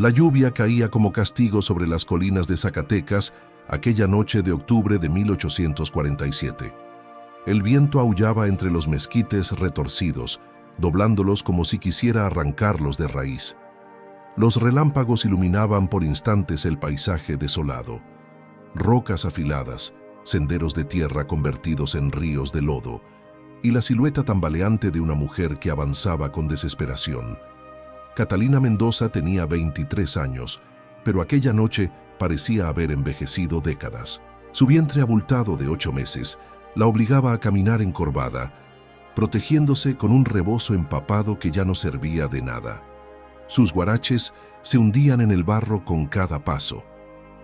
La lluvia caía como castigo sobre las colinas de Zacatecas aquella noche de octubre de 1847. El viento aullaba entre los mezquites retorcidos, doblándolos como si quisiera arrancarlos de raíz. Los relámpagos iluminaban por instantes el paisaje desolado. Rocas afiladas, senderos de tierra convertidos en ríos de lodo, y la silueta tambaleante de una mujer que avanzaba con desesperación. Catalina Mendoza tenía 23 años, pero aquella noche parecía haber envejecido décadas. Su vientre abultado de 8 meses la obligaba a caminar encorvada, protegiéndose con un rebozo empapado que ya no servía de nada. Sus guaraches se hundían en el barro con cada paso.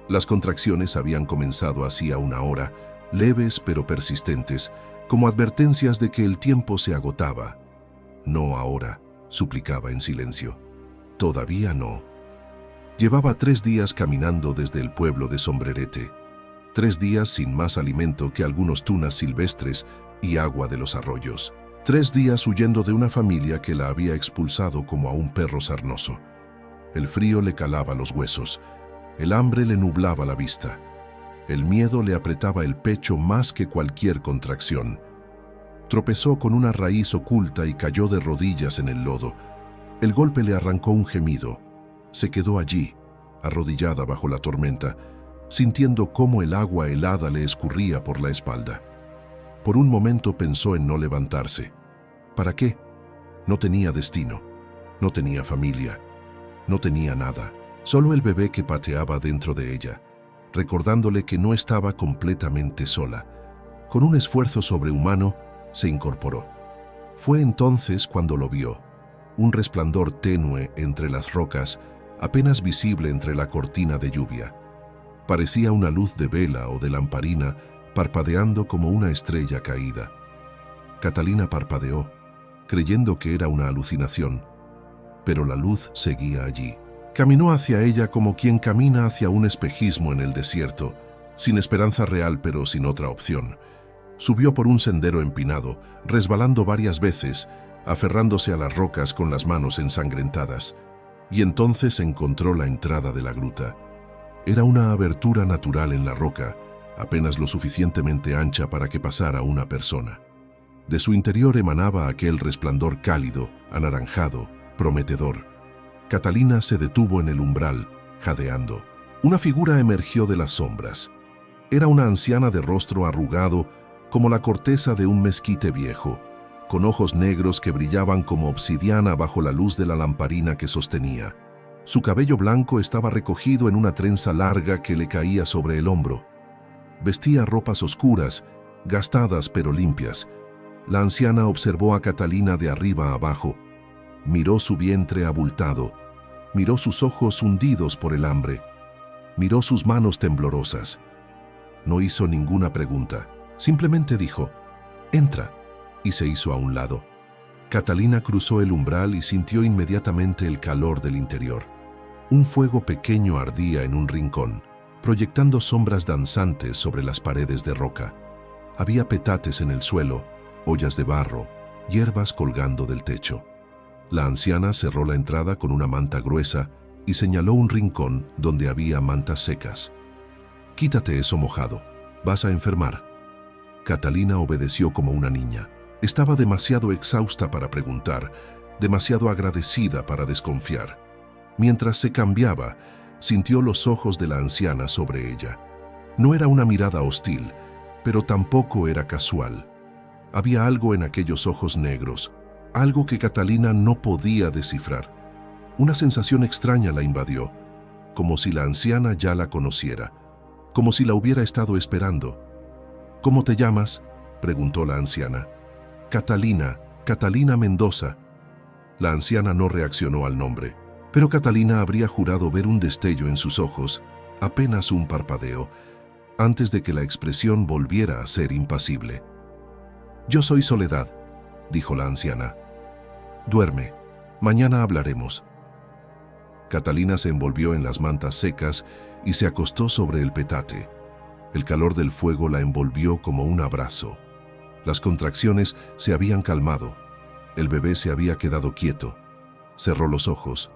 Las contracciones habían comenzado hacía una hora, leves pero persistentes, como advertencias de que el tiempo se agotaba. «No ahora», suplicaba en silencio. «Todavía no». Llevaba 3 días caminando desde el pueblo de Sombrerete. 3 días sin más alimento que algunos tunas silvestres y agua de los arroyos. 3 días huyendo de una familia que la había expulsado como a un perro sarnoso. El frío le calaba los huesos. El hambre le nublaba la vista. El miedo le apretaba el pecho más que cualquier contracción. Tropezó con una raíz oculta y cayó de rodillas en el lodo. El golpe le arrancó un gemido. Se quedó allí, arrodillada bajo la tormenta, sintiendo cómo el agua helada le escurría por la espalda. Por un momento pensó en no levantarse. ¿Para qué? No tenía destino, no tenía familia, no tenía nada, solo el bebé que pateaba dentro de ella, recordándole que no estaba completamente sola. Con un esfuerzo sobrehumano, se incorporó. Fue entonces cuando lo vio, un resplandor tenue entre las rocas, apenas visible entre la cortina de lluvia. Parecía una luz de vela o de lamparina, parpadeando como una estrella caída. Catalina parpadeó, creyendo que era una alucinación, pero la luz seguía allí. Caminó hacia ella como quien camina hacia un espejismo en el desierto, sin esperanza real pero sin otra opción. Subió por un sendero empinado, resbalando varias veces, aferrándose a las rocas con las manos ensangrentadas, y entonces encontró la entrada de la gruta. Era una abertura natural en la roca, apenas lo suficientemente ancha para que pasara una persona. De su interior emanaba aquel resplandor cálido, anaranjado, prometedor. Catalina se detuvo en el umbral, jadeando. Una figura emergió de las sombras. Era una anciana de rostro arrugado, como la corteza de un mezquite viejo, con ojos negros que brillaban como obsidiana bajo la luz de la lamparina que sostenía. Su cabello blanco estaba recogido en una trenza larga que le caía sobre el hombro. Vestía ropas oscuras, gastadas pero limpias. La anciana observó a Catalina de arriba a abajo. Miró su vientre abultado. Miró sus ojos hundidos por el hambre. Miró sus manos temblorosas. No hizo ninguna pregunta. Simplemente dijo, «Entra», y se hizo a un lado. Catalina cruzó el umbral y sintió inmediatamente el calor del interior. Un fuego pequeño ardía en un rincón, proyectando sombras danzantes sobre las paredes de roca. Había petates en el suelo, ollas de barro, hierbas colgando del techo. La anciana cerró la entrada con una manta gruesa y señaló un rincón donde había mantas secas. «Quítate eso mojado, vas a enfermar». Catalina obedeció como una niña. Estaba demasiado exhausta para preguntar, demasiado agradecida para desconfiar. Mientras se cambiaba, sintió los ojos de la anciana sobre ella. No era una mirada hostil, pero tampoco era casual. Había algo en aquellos ojos negros, algo que Catalina no podía descifrar. Una sensación extraña la invadió, como si la anciana ya la conociera, como si la hubiera estado esperando. «¿Cómo te llamas?», preguntó la anciana. «Catalina, Catalina Mendoza». La anciana no reaccionó al nombre, pero Catalina habría jurado ver un destello en sus ojos, apenas un parpadeo, antes de que la expresión volviera a ser impasible. «Yo soy Soledad», dijo la anciana. «Duerme, mañana hablaremos». Catalina se envolvió en las mantas secas y se acostó sobre el petate. El calor del fuego la envolvió como un abrazo. Las contracciones se habían calmado. El bebé se había quedado quieto. Cerró los ojos.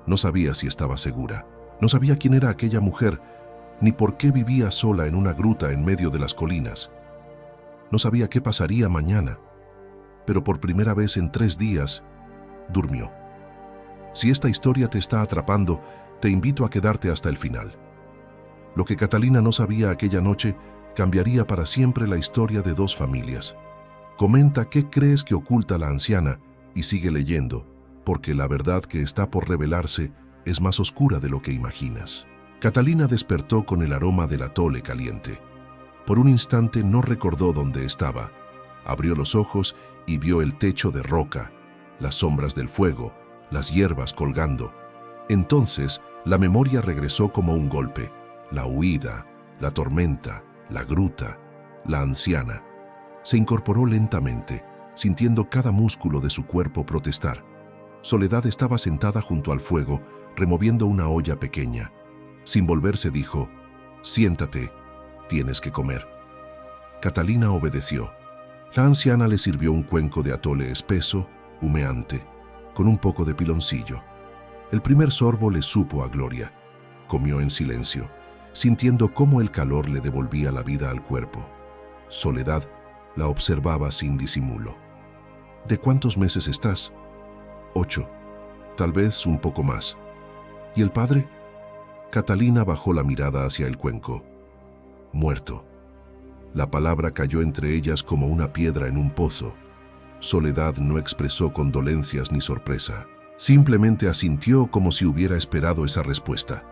No sabía si estaba segura. No sabía quién era aquella mujer, ni por qué vivía sola en una gruta en medio de las colinas. No sabía qué pasaría mañana, pero por primera vez en 3 días, durmió. Si esta historia te está atrapando, te invito a quedarte hasta el final. Lo que Catalina no sabía aquella noche cambiaría para siempre la historia de 2 familias. Comenta qué crees que oculta la anciana y sigue leyendo, porque la verdad que está por revelarse es más oscura de lo que imaginas. Catalina despertó con el aroma del atole caliente. Por un instante no recordó dónde estaba. Abrió los ojos y vio el techo de roca, las sombras del fuego, las hierbas colgando. Entonces, la memoria regresó como un golpe. La huida, la tormenta, la gruta, la anciana. Se incorporó lentamente, sintiendo cada músculo de su cuerpo protestar. Soledad estaba sentada junto al fuego, removiendo una olla pequeña. Sin volverse dijo: «Siéntate, tienes que comer». Catalina obedeció. La anciana le sirvió un cuenco de atole espeso, humeante, con un poco de piloncillo. El primer sorbo le supo a gloria. Comió en silencio, sintiendo cómo el calor le devolvía la vida al cuerpo. Soledad la observaba sin disimulo. «¿De cuántos meses estás?» «8, tal vez un poco más». «¿Y el padre?» Catalina bajó la mirada hacia el cuenco. «Muerto». La palabra cayó entre ellas como una piedra en un pozo. Soledad no expresó condolencias ni sorpresa. Simplemente asintió como si hubiera esperado esa respuesta.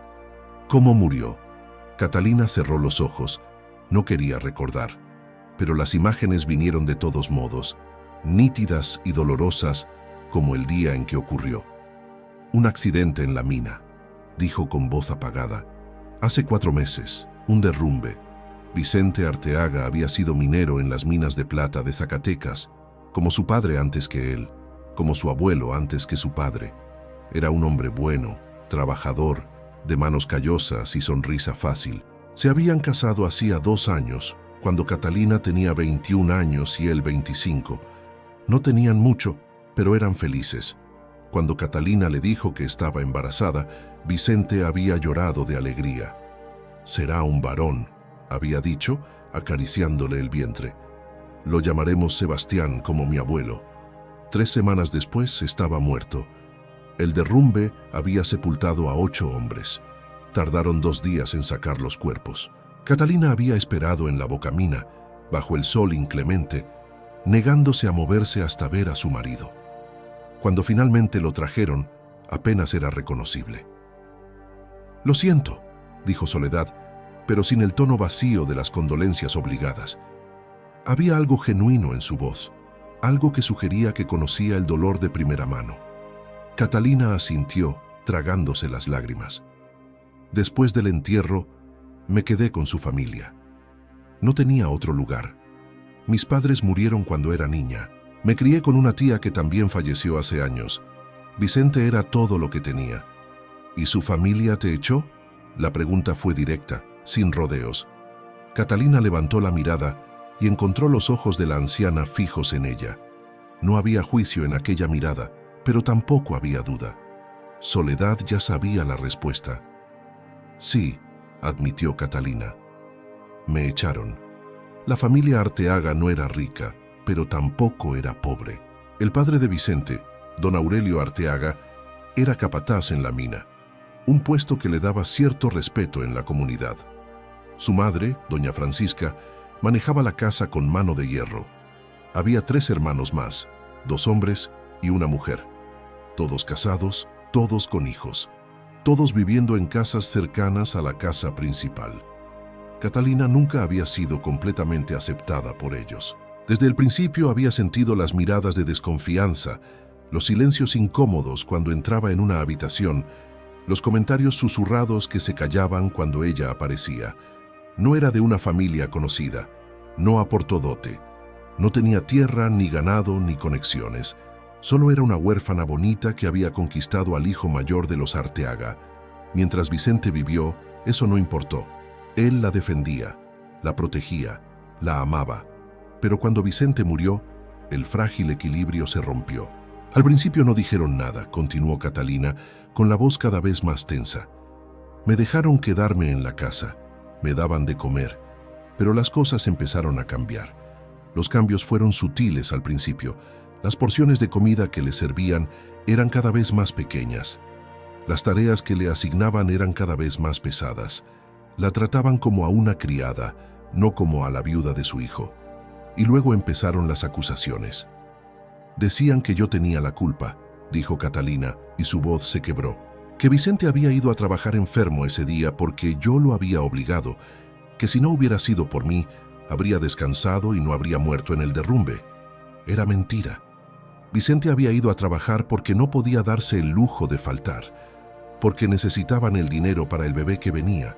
¿Cómo murió? Catalina cerró los ojos. No quería recordar. Pero las imágenes vinieron de todos modos, nítidas y dolorosas como el día en que ocurrió. «Un accidente en la mina», dijo con voz apagada. «Hace 4 meses, un derrumbe. Vicente Arteaga había sido minero en las minas de plata de Zacatecas, como su padre antes que él, como su abuelo antes que su padre. Era un hombre bueno, trabajador, de manos callosas y sonrisa fácil. Se habían casado hacía 2 años, cuando Catalina tenía 21 años y él 25. No tenían mucho, pero eran felices. Cuando Catalina le dijo que estaba embarazada, Vicente había llorado de alegría. «Será un varón», había dicho, acariciándole el vientre. «Lo llamaremos Sebastián, como mi abuelo». 3 semanas después estaba muerto. El derrumbe había sepultado a 8 hombres. Tardaron 2 días en sacar los cuerpos. Catalina había esperado en la bocamina, bajo el sol inclemente, negándose a moverse hasta ver a su marido. Cuando finalmente lo trajeron, apenas era reconocible. «Lo siento», dijo Soledad, pero sin el tono vacío de las condolencias obligadas. Había algo genuino en su voz, algo que sugería que conocía el dolor de primera mano. Catalina asintió, tragándose las lágrimas. «Después del entierro, me quedé con su familia. No tenía otro lugar. Mis padres murieron cuando era niña. Me crié con una tía que también falleció hace años. Vicente era todo lo que tenía». «¿Y su familia te echó?» La pregunta fue directa, sin rodeos. Catalina levantó la mirada y encontró los ojos de la anciana fijos en ella. No había juicio en aquella mirada, pero tampoco había duda. Soledad ya sabía la respuesta. «Sí», admitió Catalina. «Me echaron. La familia Arteaga no era rica, pero tampoco era pobre. El padre de Vicente, don Aurelio Arteaga, era capataz en la mina, un puesto que le daba cierto respeto en la comunidad. Su madre, doña Francisca, manejaba la casa con mano de hierro. Había 3 hermanos más, 2 hombres y una mujer. Todos casados, todos con hijos, todos viviendo en casas cercanas a la casa principal. Catalina nunca había sido completamente aceptada por ellos. Desde el principio había sentido las miradas de desconfianza, los silencios incómodos cuando entraba en una habitación, los comentarios susurrados que se callaban cuando ella aparecía. No era de una familia conocida, no aportó dote, no tenía tierra, ni ganado, ni conexiones. Solo era una huérfana bonita que había conquistado al hijo mayor de los Arteaga. Mientras Vicente vivió, eso no importó. Él la defendía, la protegía, la amaba. Pero cuando Vicente murió, el frágil equilibrio se rompió. Al principio no dijeron nada, continuó Catalina, con la voz cada vez más tensa. Me dejaron quedarme en la casa, me daban de comer, pero las cosas empezaron a cambiar. Los cambios fueron sutiles al principio. Las porciones de comida que le servían eran cada vez más pequeñas. Las tareas que le asignaban eran cada vez más pesadas. La trataban como a una criada, no como a la viuda de su hijo. Y luego empezaron las acusaciones. Decían que yo tenía la culpa, dijo Catalina, y su voz se quebró. Que Vicente había ido a trabajar enfermo ese día porque yo lo había obligado, que si no hubiera sido por mí, habría descansado y no habría muerto en el derrumbe. Era mentira. Vicente había ido a trabajar porque no podía darse el lujo de faltar, porque necesitaban el dinero para el bebé que venía,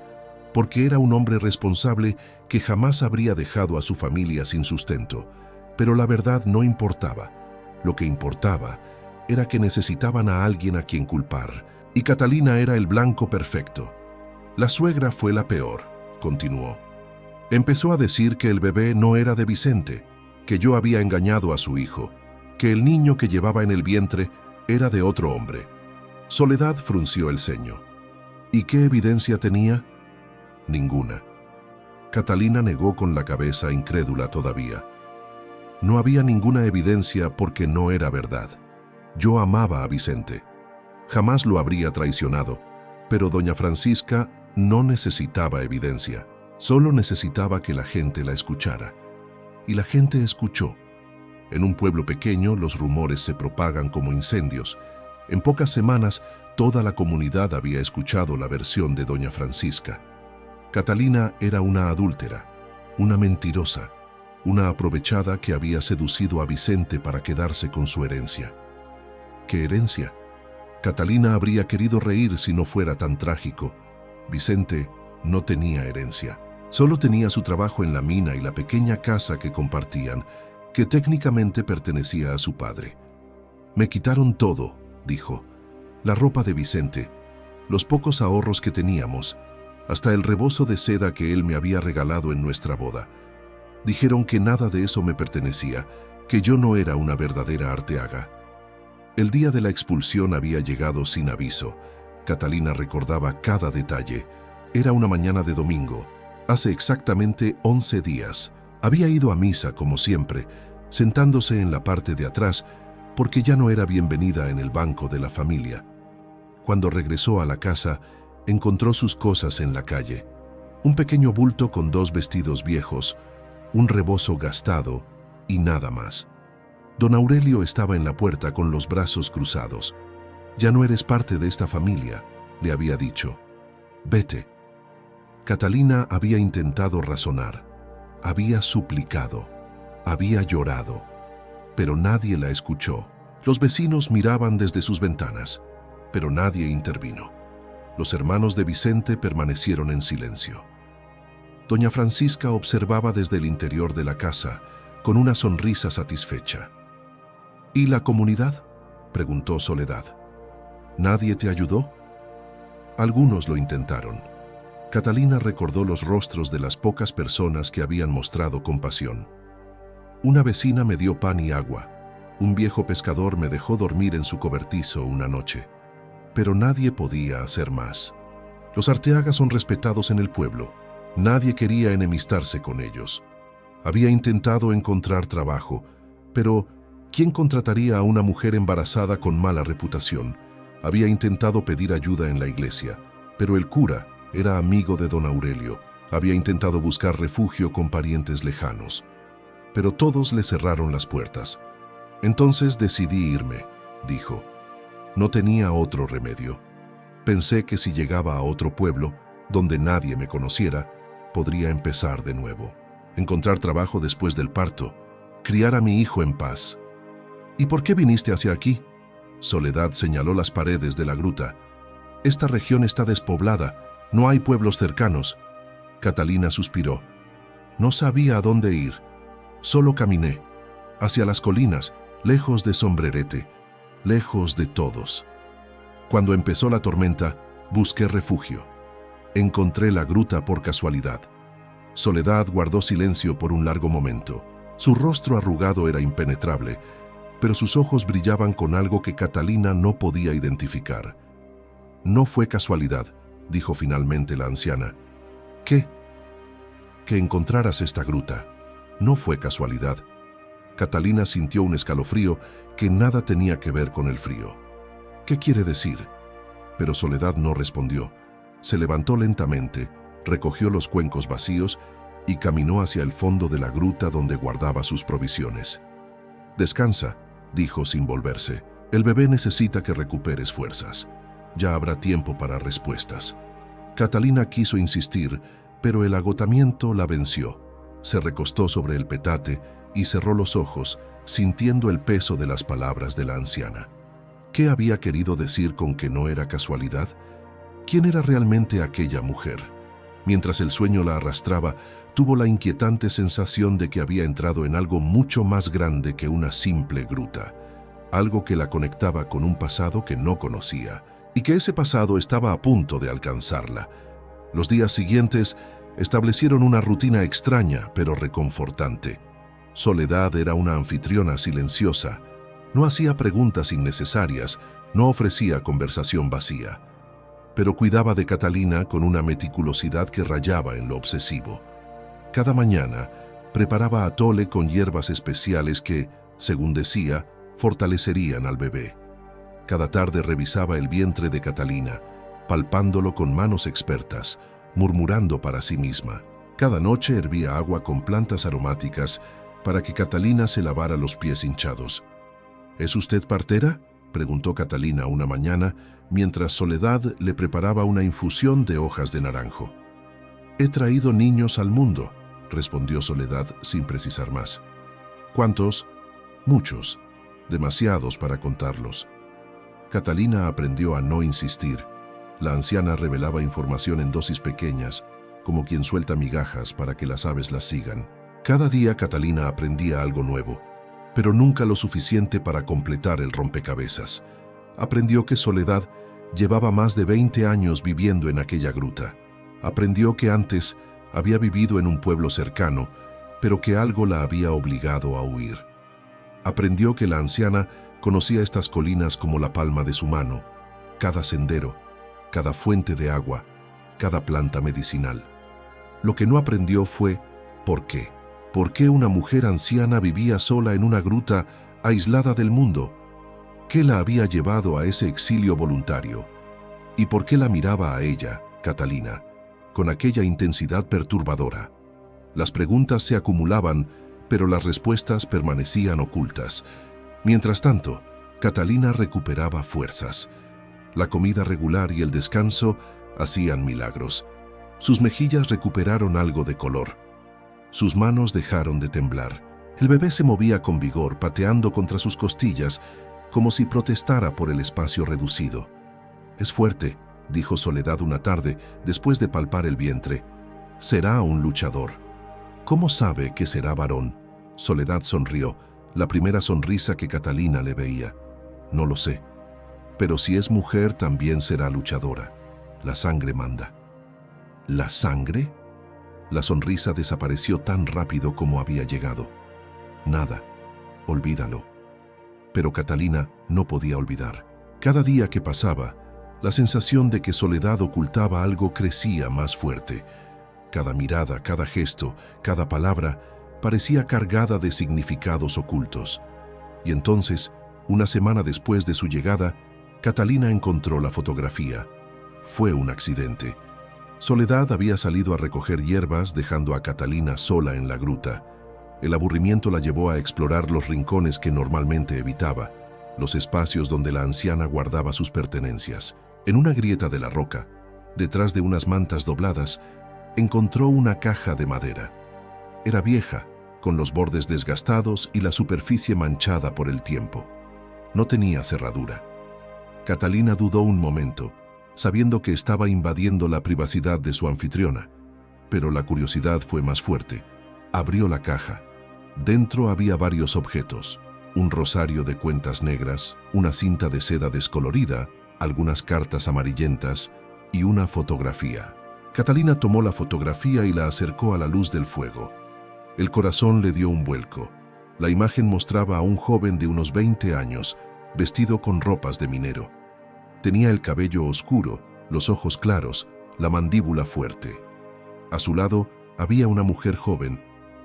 porque era un hombre responsable que jamás habría dejado a su familia sin sustento. Pero la verdad no importaba. Lo que importaba era que necesitaban a alguien a quien culpar, y Catalina era el blanco perfecto. La suegra fue la peor, continuó. Empezó a decir que el bebé no era de Vicente, que yo había engañado a su hijo, que el niño que llevaba en el vientre era de otro hombre. Soledad frunció el ceño. ¿Y qué evidencia tenía? Ninguna. Catalina negó con la cabeza, incrédula todavía. No había ninguna evidencia porque no era verdad. Yo amaba a Vicente. Jamás lo habría traicionado, pero doña Francisca no necesitaba evidencia. Solo necesitaba que la gente la escuchara. Y la gente escuchó. En un pueblo pequeño los rumores se propagan como incendios. En pocas semanas toda la comunidad había escuchado la versión de doña Francisca. Catalina era una adúltera, una mentirosa, una aprovechada que había seducido a Vicente para quedarse con su herencia. ¿Qué herencia? Catalina habría querido reír si no fuera tan trágico. Vicente no tenía herencia. Solo tenía su trabajo en la mina y la pequeña casa que compartían, que técnicamente pertenecía a su padre. Me quitaron todo, dijo. La ropa de Vicente, los pocos ahorros que teníamos, hasta el rebozo de seda que él me había regalado en nuestra boda. Dijeron que nada de eso me pertenecía, que yo no era una verdadera Arteaga. El día de la expulsión había llegado sin aviso. Catalina recordaba cada detalle. Era una mañana de domingo. Hace exactamente 11 días. Había ido a misa, como siempre, sentándose en la parte de atrás, porque ya no era bienvenida en el banco de la familia. Cuando regresó a la casa, encontró sus cosas en la calle. Un pequeño bulto con 2 vestidos viejos, un rebozo gastado y nada más. Don Aurelio estaba en la puerta con los brazos cruzados. «Ya no eres parte de esta familia», le había dicho. «Vete». Catalina había intentado razonar, había suplicado, había llorado, pero nadie la escuchó. Los vecinos miraban desde sus ventanas, pero nadie intervino. Los hermanos de Vicente permanecieron en silencio. Doña Francisca observaba desde el interior de la casa, con una sonrisa satisfecha. «¿Y la comunidad?», preguntó Soledad. «¿Nadie te ayudó?». Algunos lo intentaron. Catalina recordó los rostros de las pocas personas que habían mostrado compasión. Una vecina me dio pan y agua. Un viejo pescador me dejó dormir en su cobertizo una noche. Pero nadie podía hacer más. Los Arteaga son respetados en el pueblo. Nadie quería enemistarse con ellos. Había intentado encontrar trabajo, pero ¿quién contrataría a una mujer embarazada con mala reputación? Había intentado pedir ayuda en la iglesia, pero el cura era amigo de don Aurelio. Había intentado buscar refugio con parientes lejanos, pero todos le cerraron las puertas. Entonces decidí irme, dijo. No tenía otro remedio. Pensé que si llegaba a otro pueblo, donde nadie me conociera, podría empezar de nuevo. Encontrar trabajo después del parto, criar a mi hijo en paz. ¿Y por qué viniste hacia aquí? Soledad señaló las paredes de la gruta. Esta región está despoblada, no hay pueblos cercanos. Catalina suspiró. No sabía a dónde ir. Solo caminé, hacia las colinas, lejos de Sombrerete, lejos de todos. Cuando empezó la tormenta, busqué refugio. Encontré la gruta por casualidad. Soledad guardó silencio por un largo momento. Su rostro arrugado era impenetrable, pero sus ojos brillaban con algo que Catalina no podía identificar. «No fue casualidad», dijo finalmente la anciana. «¿Qué?» «Que encontraras esta gruta. No fue casualidad». Catalina sintió un escalofrío que nada tenía que ver con el frío. «¿Qué quiere decir?» Pero Soledad no respondió. Se levantó lentamente, recogió los cuencos vacíos y caminó hacia el fondo de la gruta donde guardaba sus provisiones. «Descansa», dijo sin volverse. «El bebé necesita que recuperes fuerzas. Ya habrá tiempo para respuestas». Catalina quiso insistir, pero el agotamiento la venció. Se recostó sobre el petate y cerró los ojos, sintiendo el peso de las palabras de la anciana. ¿Qué había querido decir con que no era casualidad? ¿Quién era realmente aquella mujer? Mientras el sueño la arrastraba, tuvo la inquietante sensación de que había entrado en algo mucho más grande que una simple gruta, algo que la conectaba con un pasado que no conocía, y que ese pasado estaba a punto de alcanzarla. Los días siguientes establecieron una rutina extraña pero reconfortante. Soledad era una anfitriona silenciosa. No hacía preguntas innecesarias, no ofrecía conversación vacía, pero cuidaba de Catalina con una meticulosidad que rayaba en lo obsesivo. Cada mañana preparaba atole con hierbas especiales que, según decía, fortalecerían al bebé. Cada tarde revisaba el vientre de Catalina, palpándolo con manos expertas, murmurando para sí misma. Cada noche hervía agua con plantas aromáticas para que Catalina se lavara los pies hinchados. «¿Es usted partera?», preguntó Catalina una mañana, mientras Soledad le preparaba una infusión de hojas de naranjo. «He traído niños al mundo», respondió Soledad sin precisar más. «¿Cuántos?» «Muchos, demasiados para contarlos». Catalina aprendió a no insistir. La anciana revelaba información en dosis pequeñas, como quien suelta migajas para que las aves las sigan. Cada día Catalina aprendía algo nuevo, pero nunca lo suficiente para completar el rompecabezas. Aprendió que Soledad llevaba más de 20 años viviendo en aquella gruta. Aprendió que antes había vivido en un pueblo cercano, pero que algo la había obligado a huir. Aprendió que la anciana conocía estas colinas como la palma de su mano, cada sendero, cada fuente de agua, cada planta medicinal. Lo que no aprendió fue ¿por qué? ¿Por qué una mujer anciana vivía sola en una gruta, aislada del mundo? ¿Qué la había llevado a ese exilio voluntario? ¿Y por qué la miraba a ella, Catalina, con aquella intensidad perturbadora? Las preguntas se acumulaban, pero las respuestas permanecían ocultas. Mientras tanto, Catalina recuperaba fuerzas. La comida regular y el descanso hacían milagros. Sus mejillas recuperaron algo de color. Sus manos dejaron de temblar. El bebé se movía con vigor, pateando contra sus costillas, como si protestara por el espacio reducido. «Es fuerte», dijo Soledad una tarde, después de palpar el vientre. «Será un luchador». «¿Cómo sabe que será varón?». Soledad sonrió, la primera sonrisa que Catalina le veía. «No lo sé. Pero si es mujer, también será luchadora. La sangre manda». «¿La sangre?». La sonrisa desapareció tan rápido como había llegado. «Nada. Olvídalo». Pero Catalina no podía olvidar. Cada día que pasaba, la sensación de que Soledad ocultaba algo crecía más fuerte. Cada mirada, cada gesto, cada palabra parecía cargada de significados ocultos. Y entonces, una semana después de su llegada, Catalina encontró la fotografía. Fue un accidente. Soledad había salido a recoger hierbas, dejando a Catalina sola en la gruta. El aburrimiento la llevó a explorar los rincones que normalmente evitaba, los espacios donde la anciana guardaba sus pertenencias. En una grieta de la roca, detrás de unas mantas dobladas, encontró una caja de madera. Era vieja, con los bordes desgastados y la superficie manchada por el tiempo. No tenía cerradura. Catalina dudó un momento, sabiendo que estaba invadiendo la privacidad de su anfitriona, pero la curiosidad fue más fuerte. Abrió la caja. Dentro había varios objetos: un rosario de cuentas negras, una cinta de seda descolorida, algunas cartas amarillentas y una fotografía. Catalina tomó la fotografía y la acercó a la luz del fuego. El corazón le dio un vuelco. La imagen mostraba a un joven de unos 20 años, vestido con ropas de minero. Tenía el cabello oscuro, los ojos claros, la mandíbula fuerte. A su lado había una mujer joven,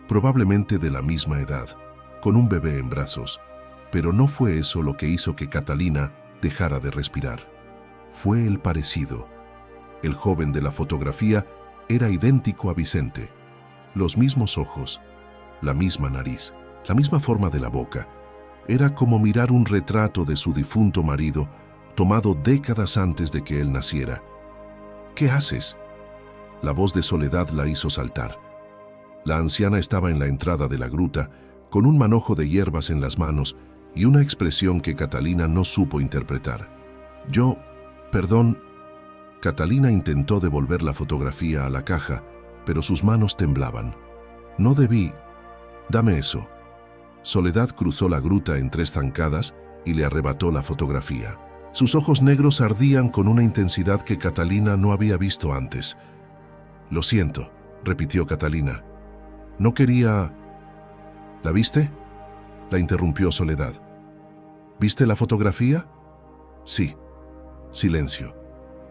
probablemente de la misma edad, con un bebé en brazos. Pero no fue eso lo que hizo que Catalina dejara de respirar. Fue el parecido. El joven de la fotografía era idéntico a Vicente. Los mismos ojos, la misma nariz, la misma forma de la boca. Era como mirar un retrato de su difunto marido, tomado décadas antes de que él naciera. ¿Qué haces? La voz de Soledad la hizo saltar. La anciana estaba en la entrada de la gruta, con un manojo de hierbas en las manos y una expresión que Catalina no supo interpretar. Perdón. Catalina intentó devolver la fotografía a la caja, pero sus manos temblaban. No debí. Dame eso. Soledad cruzó la gruta en 3 zancadas y le arrebató la fotografía. Sus ojos negros ardían con una intensidad que Catalina no había visto antes. Lo siento, repitió Catalina. No quería... ¿La viste? La interrumpió Soledad. ¿Viste la fotografía? Sí. Silencio.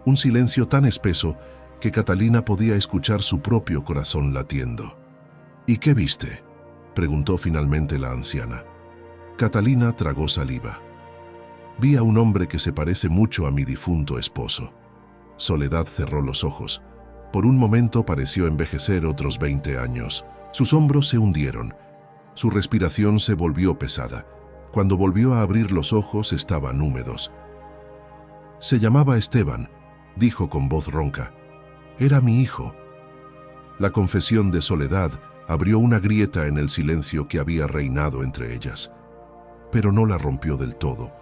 Un silencio tan espeso que Catalina podía escuchar su propio corazón latiendo. ¿Y qué viste?, preguntó finalmente la anciana. Catalina tragó saliva. Vi a un hombre que se parece mucho a mi difunto esposo. Soledad cerró los ojos. Por un momento pareció envejecer otros 20 años. Sus hombros se hundieron. Su respiración se volvió pesada. Cuando volvió a abrir los ojos estaban húmedos. Se llamaba Esteban, dijo con voz ronca. Era mi hijo. La confesión de Soledad abrió una grieta en el silencio que había reinado entre ellas. Pero no la rompió del todo.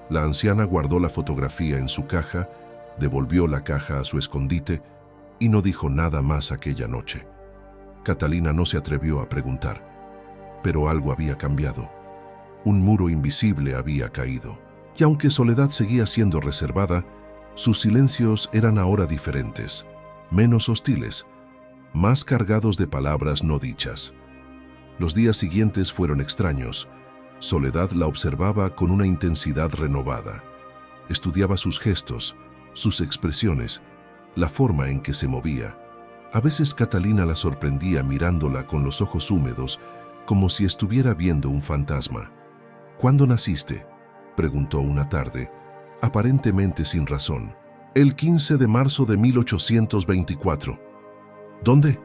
La anciana guardó la fotografía en su caja, devolvió la caja a su escondite y no dijo nada más aquella noche. Catalina no se atrevió a preguntar, pero algo había cambiado. Un muro invisible había caído. Y aunque Soledad seguía siendo reservada, sus silencios eran ahora diferentes, menos hostiles, más cargados de palabras no dichas. Los días siguientes fueron extraños. Soledad la observaba con una intensidad renovada. Estudiaba sus gestos, sus expresiones, la forma en que se movía. A veces Catalina la sorprendía mirándola con los ojos húmedos, como si estuviera viendo un fantasma. ¿Cuándo naciste?, preguntó una tarde, aparentemente sin razón. El 15 de marzo de 1824. ¿Dónde?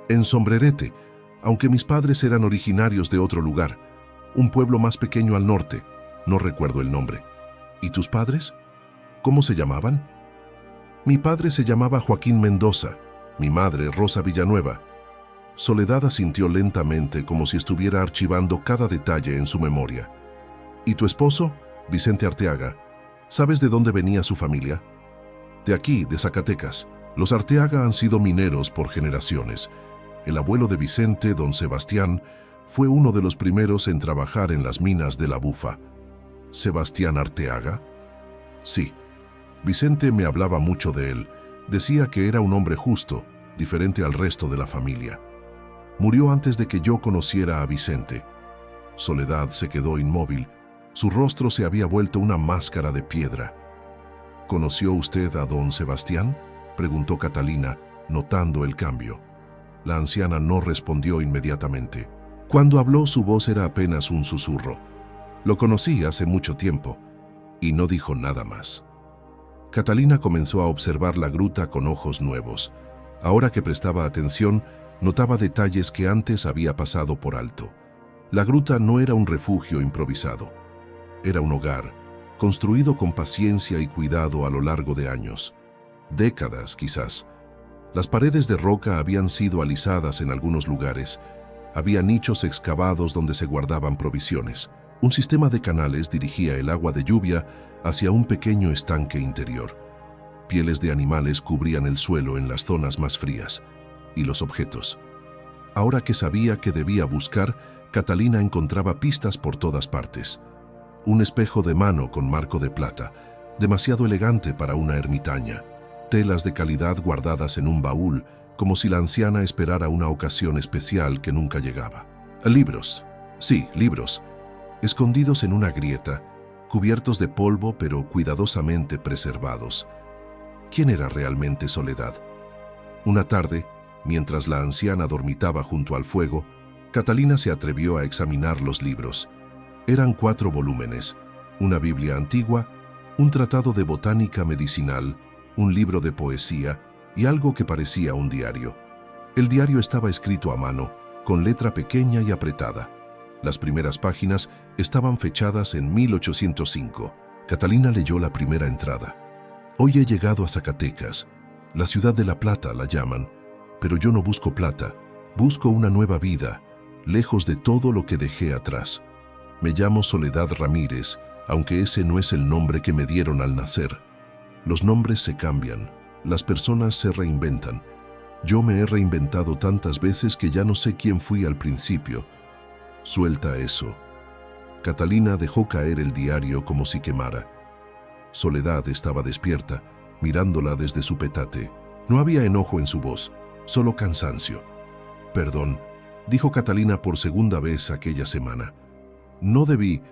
En Sombrerete, aunque mis padres eran originarios de otro lugar, un pueblo más pequeño al norte. No recuerdo el nombre. ¿Y tus padres? ¿Cómo se llamaban? Mi padre se llamaba Joaquín Mendoza, mi madre Rosa Villanueva. Soledad asintió lentamente como si estuviera archivando cada detalle en su memoria. ¿Y tu esposo? Vicente Arteaga. ¿Sabes de dónde venía su familia? De aquí, de Zacatecas. Los Arteaga han sido mineros por generaciones. El abuelo de Vicente, don Sebastián, fue uno de los primeros en trabajar en las minas de la Bufa. ¿Sebastián Arteaga? Sí. Vicente me hablaba mucho de él. Decía que era un hombre justo, diferente al resto de la familia. Murió antes de que yo conociera a Vicente. Soledad se quedó inmóvil. Su rostro se había vuelto una máscara de piedra. ¿Conoció usted a don Sebastián?, preguntó Catalina, notando el cambio. La anciana no respondió inmediatamente. Cuando habló, su voz era apenas un susurro. Lo conocí hace mucho tiempo, y no dijo nada más. Catalina comenzó a observar la gruta con ojos nuevos. Ahora que prestaba atención, notaba detalles que antes había pasado por alto. La gruta no era un refugio improvisado. Era un hogar, construido con paciencia y cuidado a lo largo de años. Décadas, quizás. Las paredes de roca habían sido alisadas en algunos lugares. Había nichos excavados donde se guardaban provisiones. Un sistema de canales dirigía el agua de lluvia hacia un pequeño estanque interior. Pieles de animales cubrían el suelo en las zonas más frías. Y los objetos. Ahora que sabía que debía buscar, Catalina encontraba pistas por todas partes. Un espejo de mano con marco de plata, demasiado elegante para una ermitaña. Telas de calidad guardadas en un baúl, como si la anciana esperara una ocasión especial que nunca llegaba. Libros. Sí, libros, escondidos en una grieta, cubiertos de polvo pero cuidadosamente preservados. ¿Quién era realmente Soledad? Una tarde, mientras la anciana dormitaba junto al fuego, Catalina se atrevió a examinar los libros. Eran 4 volúmenes, una Biblia antigua, un tratado de botánica medicinal, un libro de poesía y algo que parecía un diario. El diario estaba escrito a mano, con letra pequeña y apretada. Las primeras páginas estaban fechadas en 1805. Catalina leyó la primera entrada. Hoy he llegado a Zacatecas. La ciudad de la plata la llaman, pero yo no busco plata, busco una nueva vida, lejos de todo lo que dejé atrás. Me llamo Soledad Ramírez, aunque ese no es el nombre que me dieron al nacer. Los nombres se cambian, las personas se reinventan. Yo me he reinventado tantas veces que ya no sé quién fui al principio. Suelta eso. Catalina dejó caer el diario como si quemara. Soledad estaba despierta, mirándola desde su petate. No había enojo en su voz, solo cansancio. Perdón, dijo Catalina por segunda vez aquella semana. No debí.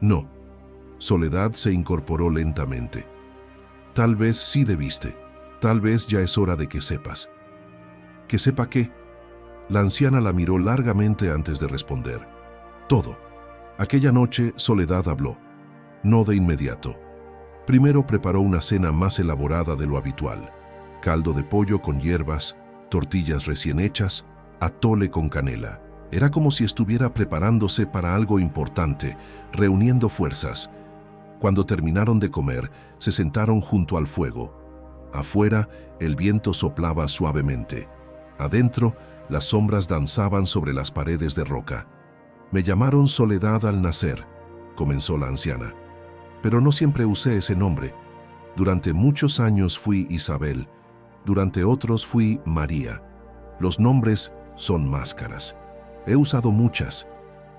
No. Soledad se incorporó lentamente. Tal vez sí debiste. Tal vez ya es hora de que sepas. ¿Que sepa qué? La anciana la miró largamente antes de responder. Todo. Aquella noche Soledad habló. No de inmediato. Primero preparó una cena más elaborada de lo habitual. Caldo de pollo con hierbas, tortillas recién hechas, atole con canela. Era como si estuviera preparándose para algo importante, reuniendo fuerzas. Cuando terminaron de comer, se sentaron junto al fuego. Afuera, el viento soplaba suavemente. Adentro, las sombras danzaban sobre las paredes de roca. Me llamaron Soledad al nacer, comenzó la anciana. Pero no siempre usé ese nombre. Durante muchos años fui Isabel, durante otros fui María. Los nombres son máscaras. He usado muchas.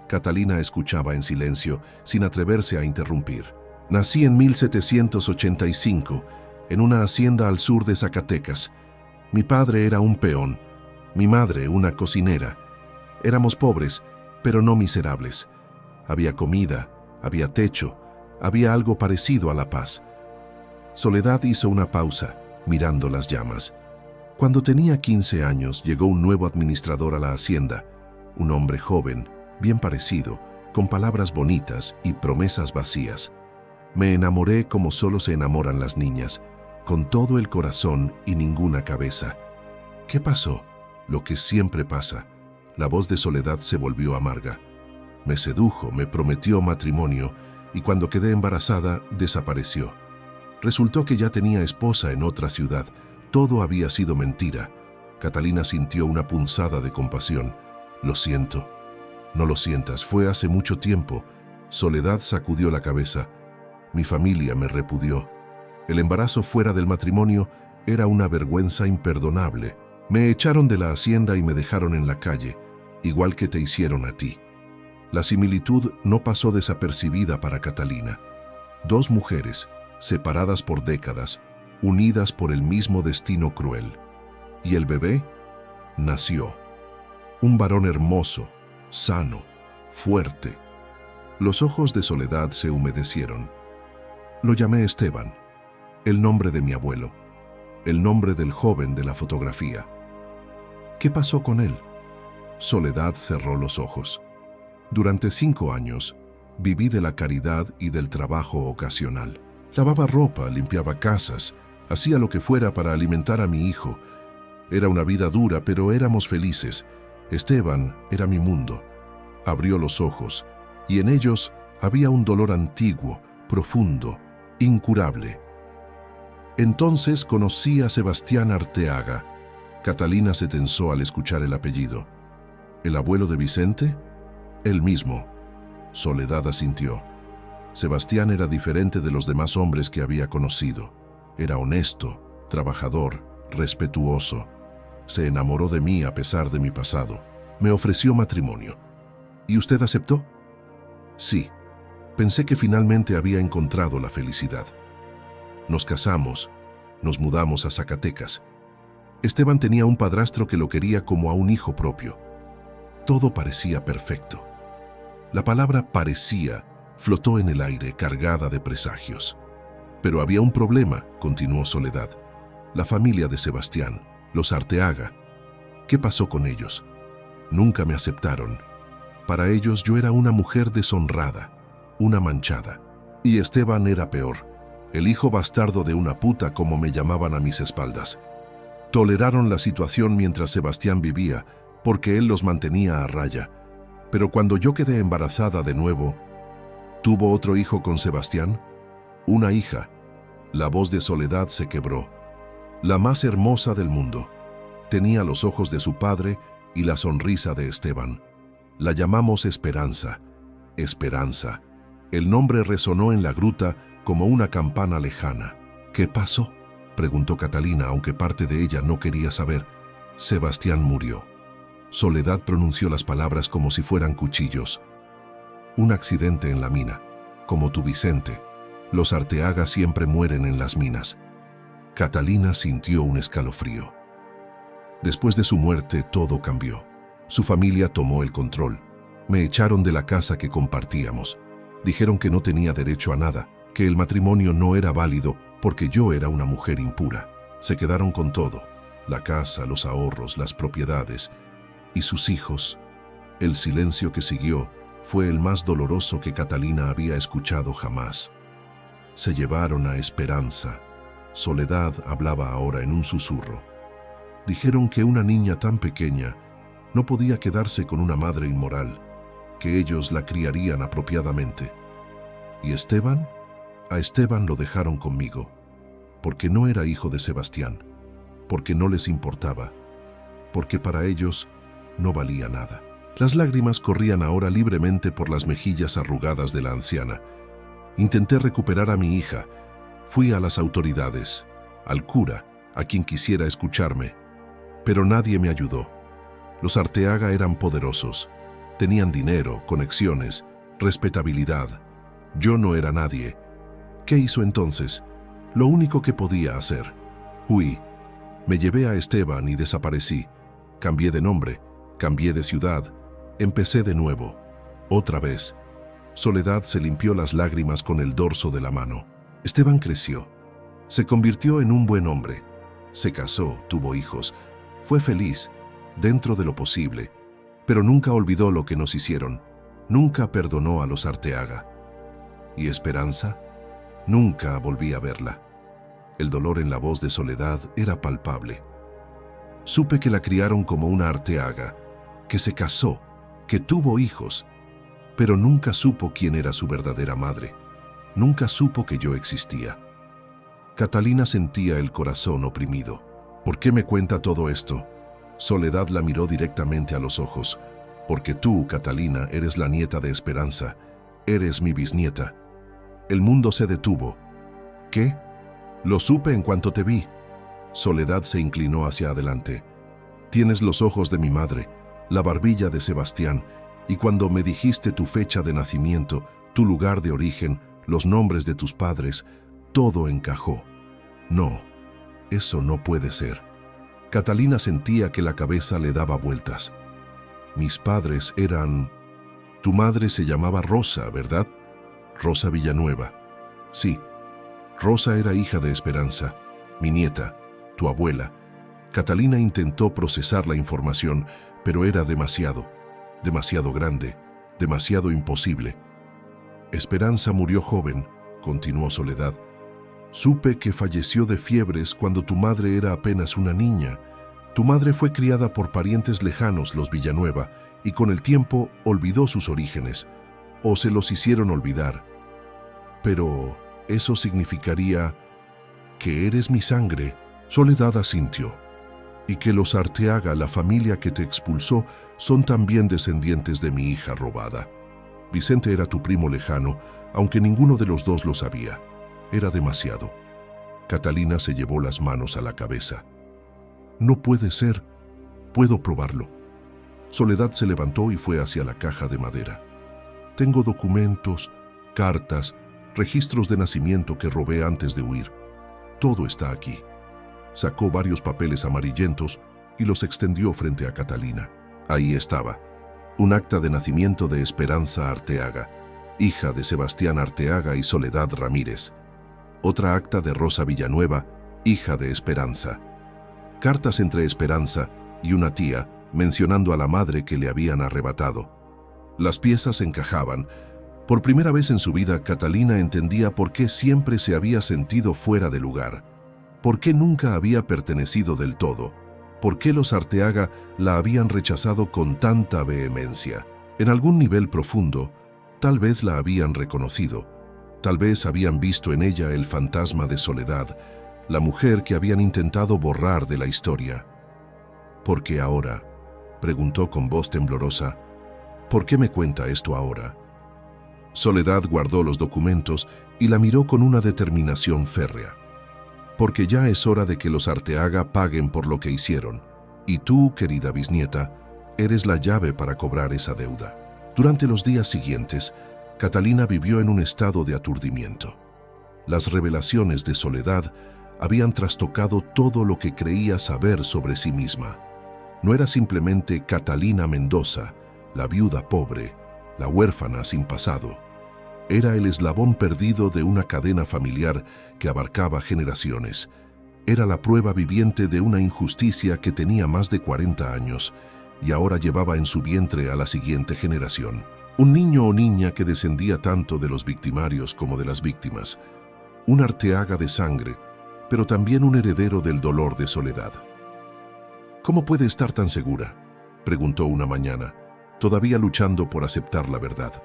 Catalina escuchaba en silencio, sin atreverse a interrumpir. Nací en 1785, en una hacienda al sur de Zacatecas. Mi padre era un peón, mi madre una cocinera. Éramos pobres, pero no miserables. Había comida, había techo, había algo parecido a la paz. Soledad hizo una pausa, mirando las llamas. Cuando tenía 15 años, llegó un nuevo administrador a la hacienda, un hombre joven, bien parecido, con palabras bonitas y promesas vacías. Me enamoré como solo se enamoran las niñas, con todo el corazón y ninguna cabeza. ¿Qué pasó? Lo que siempre pasa. La voz de Soledad se volvió amarga. Me sedujo, me prometió matrimonio, y cuando quedé embarazada, desapareció. Resultó que ya tenía esposa en otra ciudad. Todo había sido mentira. Catalina sintió una punzada de compasión. Lo siento. No lo sientas, fue hace mucho tiempo. Soledad sacudió la cabeza. Mi familia me repudió. El embarazo fuera del matrimonio era una vergüenza imperdonable. Me echaron de la hacienda y me dejaron en la calle, igual que te hicieron a ti. La similitud no pasó desapercibida para Catalina. 2 mujeres, separadas por décadas, unidas por el mismo destino cruel. Y el bebé nació. Un varón hermoso, sano, fuerte. Los ojos de Soledad se humedecieron. Lo llamé Esteban, el nombre de mi abuelo, el nombre del joven de la fotografía. ¿Qué pasó con él? Soledad cerró los ojos. Durante 5 años, viví de la caridad y del trabajo ocasional. Lavaba ropa, limpiaba casas, hacía lo que fuera para alimentar a mi hijo. Era una vida dura, pero éramos felices. Esteban era mi mundo. Abrió los ojos, y en ellos había un dolor antiguo, profundo, incurable. Entonces conocí a Sebastián Arteaga. Catalina se tensó al escuchar el apellido. ¿El abuelo de Vicente? Él mismo. Soledad asintió. Sebastián era diferente de los demás hombres que había conocido. Era honesto, trabajador, respetuoso. Se enamoró de mí a pesar de mi pasado. Me ofreció matrimonio. ¿Y usted aceptó? Sí. Pensé que finalmente había encontrado la felicidad. Nos casamos, nos mudamos a Zacatecas. Esteban tenía un padrastro que lo quería como a un hijo propio. Todo parecía perfecto. La palabra parecía flotó en el aire cargada de presagios. Pero había un problema, continuó Soledad. La familia de Sebastián, los Arteaga. ¿Qué pasó con ellos? Nunca me aceptaron. Para ellos yo era una mujer deshonrada, una manchada. Y Esteban era peor, el hijo bastardo de una puta, como me llamaban a mis espaldas. Toleraron la situación mientras Sebastián vivía, porque él los mantenía a raya. Pero cuando yo quedé embarazada de nuevo, ¿tuvo otro hijo con Sebastián? Una hija. La voz de Soledad se quebró. La más hermosa del mundo. Tenía los ojos de su padre y la sonrisa de Esteban. La llamamos Esperanza. Esperanza. El nombre resonó en la gruta como una campana lejana. ¿Qué pasó?, preguntó Catalina, aunque parte de ella no quería saber. Sebastián murió. Soledad pronunció las palabras como si fueran cuchillos. Un accidente en la mina, como tu Vicente. Los Arteaga siempre mueren en las minas. Catalina sintió un escalofrío. Después de su muerte, todo cambió. Su familia tomó el control. Me echaron de la casa que compartíamos. Dijeron que no tenía derecho a nada, que el matrimonio no era válido porque yo era una mujer impura. Se quedaron con todo: la casa, los ahorros, las propiedades y sus hijos. El silencio que siguió fue el más doloroso que Catalina había escuchado jamás. Se llevaron a Esperanza. Soledad hablaba ahora en un susurro. Dijeron que una niña tan pequeña no podía quedarse con una madre inmoral, que ellos la criarían apropiadamente. ¿Y Esteban? A Esteban lo dejaron conmigo, porque no era hijo de Sebastián, porque no les importaba, porque para ellos no valía nada. Las lágrimas corrían ahora libremente por las mejillas arrugadas de la anciana. Intenté recuperar a mi hija. Fui a las autoridades, al cura, a quien quisiera escucharme, pero nadie me ayudó. Los Arteaga eran poderosos, tenían dinero, conexiones, respetabilidad. Yo no era nadie. ¿Qué hizo entonces? Lo único que podía hacer. Huí. Me llevé a Esteban y desaparecí. Cambié de nombre, cambié de ciudad, empecé de nuevo. Otra vez. Soledad se limpió las lágrimas con el dorso de la mano. Esteban creció. Se convirtió en un buen hombre. Se casó, tuvo hijos. Fue feliz, dentro de lo posible, pero nunca olvidó lo que nos hicieron. Nunca perdonó a los Arteaga. ¿Y Esperanza? Nunca volví a verla. El dolor en la voz de Soledad era palpable. Supe que la criaron como una Arteaga, que se casó, que tuvo hijos, pero nunca supo quién era su verdadera madre. Nunca supo que yo existía. Catalina sentía el corazón oprimido. ¿Por qué me cuenta todo esto? Soledad la miró directamente a los ojos. Porque tú, Catalina, eres la nieta de Esperanza. Eres mi bisnieta. El mundo se detuvo. ¿Qué? Lo supe en cuanto te vi. Soledad se inclinó hacia adelante. Tienes los ojos de mi madre, la barbilla de Sebastián, y cuando me dijiste tu fecha de nacimiento, tu lugar de origen, los nombres de tus padres, todo encajó. No, eso no puede ser. Catalina sentía que la cabeza le daba vueltas. Mis padres eran... Tu madre se llamaba Rosa, ¿verdad? Rosa Villanueva. Sí, Rosa era hija de Esperanza, mi nieta, tu abuela. Catalina intentó procesar la información, pero era demasiado grande, demasiado imposible. Esperanza murió joven, continuó Soledad. Supe que falleció de fiebres cuando tu madre era apenas una niña. Tu madre fue criada por parientes lejanos, los Villanueva, y con el tiempo olvidó sus orígenes, o se los hicieron olvidar. Pero eso significaría que eres mi sangre. Soledad asintió. Y que los Arteaga, la familia que te expulsó, son también descendientes de mi hija robada. Vicente era tu primo lejano, aunque ninguno de los dos lo sabía. Era demasiado. Catalina se llevó las manos a la cabeza. No puede ser. Puedo probarlo. Soledad se levantó y fue hacia la caja de madera. Tengo documentos, cartas, registros de nacimiento que robé antes de huir. Todo está aquí. Sacó varios papeles amarillentos y los extendió frente a Catalina. Ahí estaba. Un acta de nacimiento de Esperanza Arteaga, hija de Sebastián Arteaga y Soledad Ramírez. Otra acta de Rosa Villanueva, hija de Esperanza. Cartas entre Esperanza y una tía mencionando a la madre que le habían arrebatado. Las piezas encajaban. Por primera vez en su vida, Catalina entendía por qué siempre se había sentido fuera de lugar, por qué nunca había pertenecido del todo, por qué los Arteaga la habían rechazado con tanta vehemencia. En algún nivel profundo, tal vez la habían reconocido, tal vez habían visto en ella el fantasma de Soledad, la mujer que habían intentado borrar de la historia. ¿Por qué ahora?, preguntó con voz temblorosa. ¿Por qué me cuenta esto ahora? Soledad guardó los documentos y la miró con una determinación férrea. Porque ya es hora de que los Arteaga paguen por lo que hicieron, y tú, querida bisnieta, eres la llave para cobrar esa deuda. Durante los días siguientes, Catalina vivió en un estado de aturdimiento. Las revelaciones de Soledad habían trastocado todo lo que creía saber sobre sí misma. No era simplemente Catalina Mendoza, la viuda pobre, la huérfana sin pasado. Era el eslabón perdido de una cadena familiar que abarcaba generaciones. Era la prueba viviente de una injusticia que tenía más de 40 años y ahora llevaba en su vientre a la siguiente generación. Un niño o niña que descendía tanto de los victimarios como de las víctimas. Un Arteaga de sangre, pero también un heredero del dolor de Soledad. ¿Cómo puede estar tan segura?, preguntó una mañana, todavía luchando por aceptar la verdad.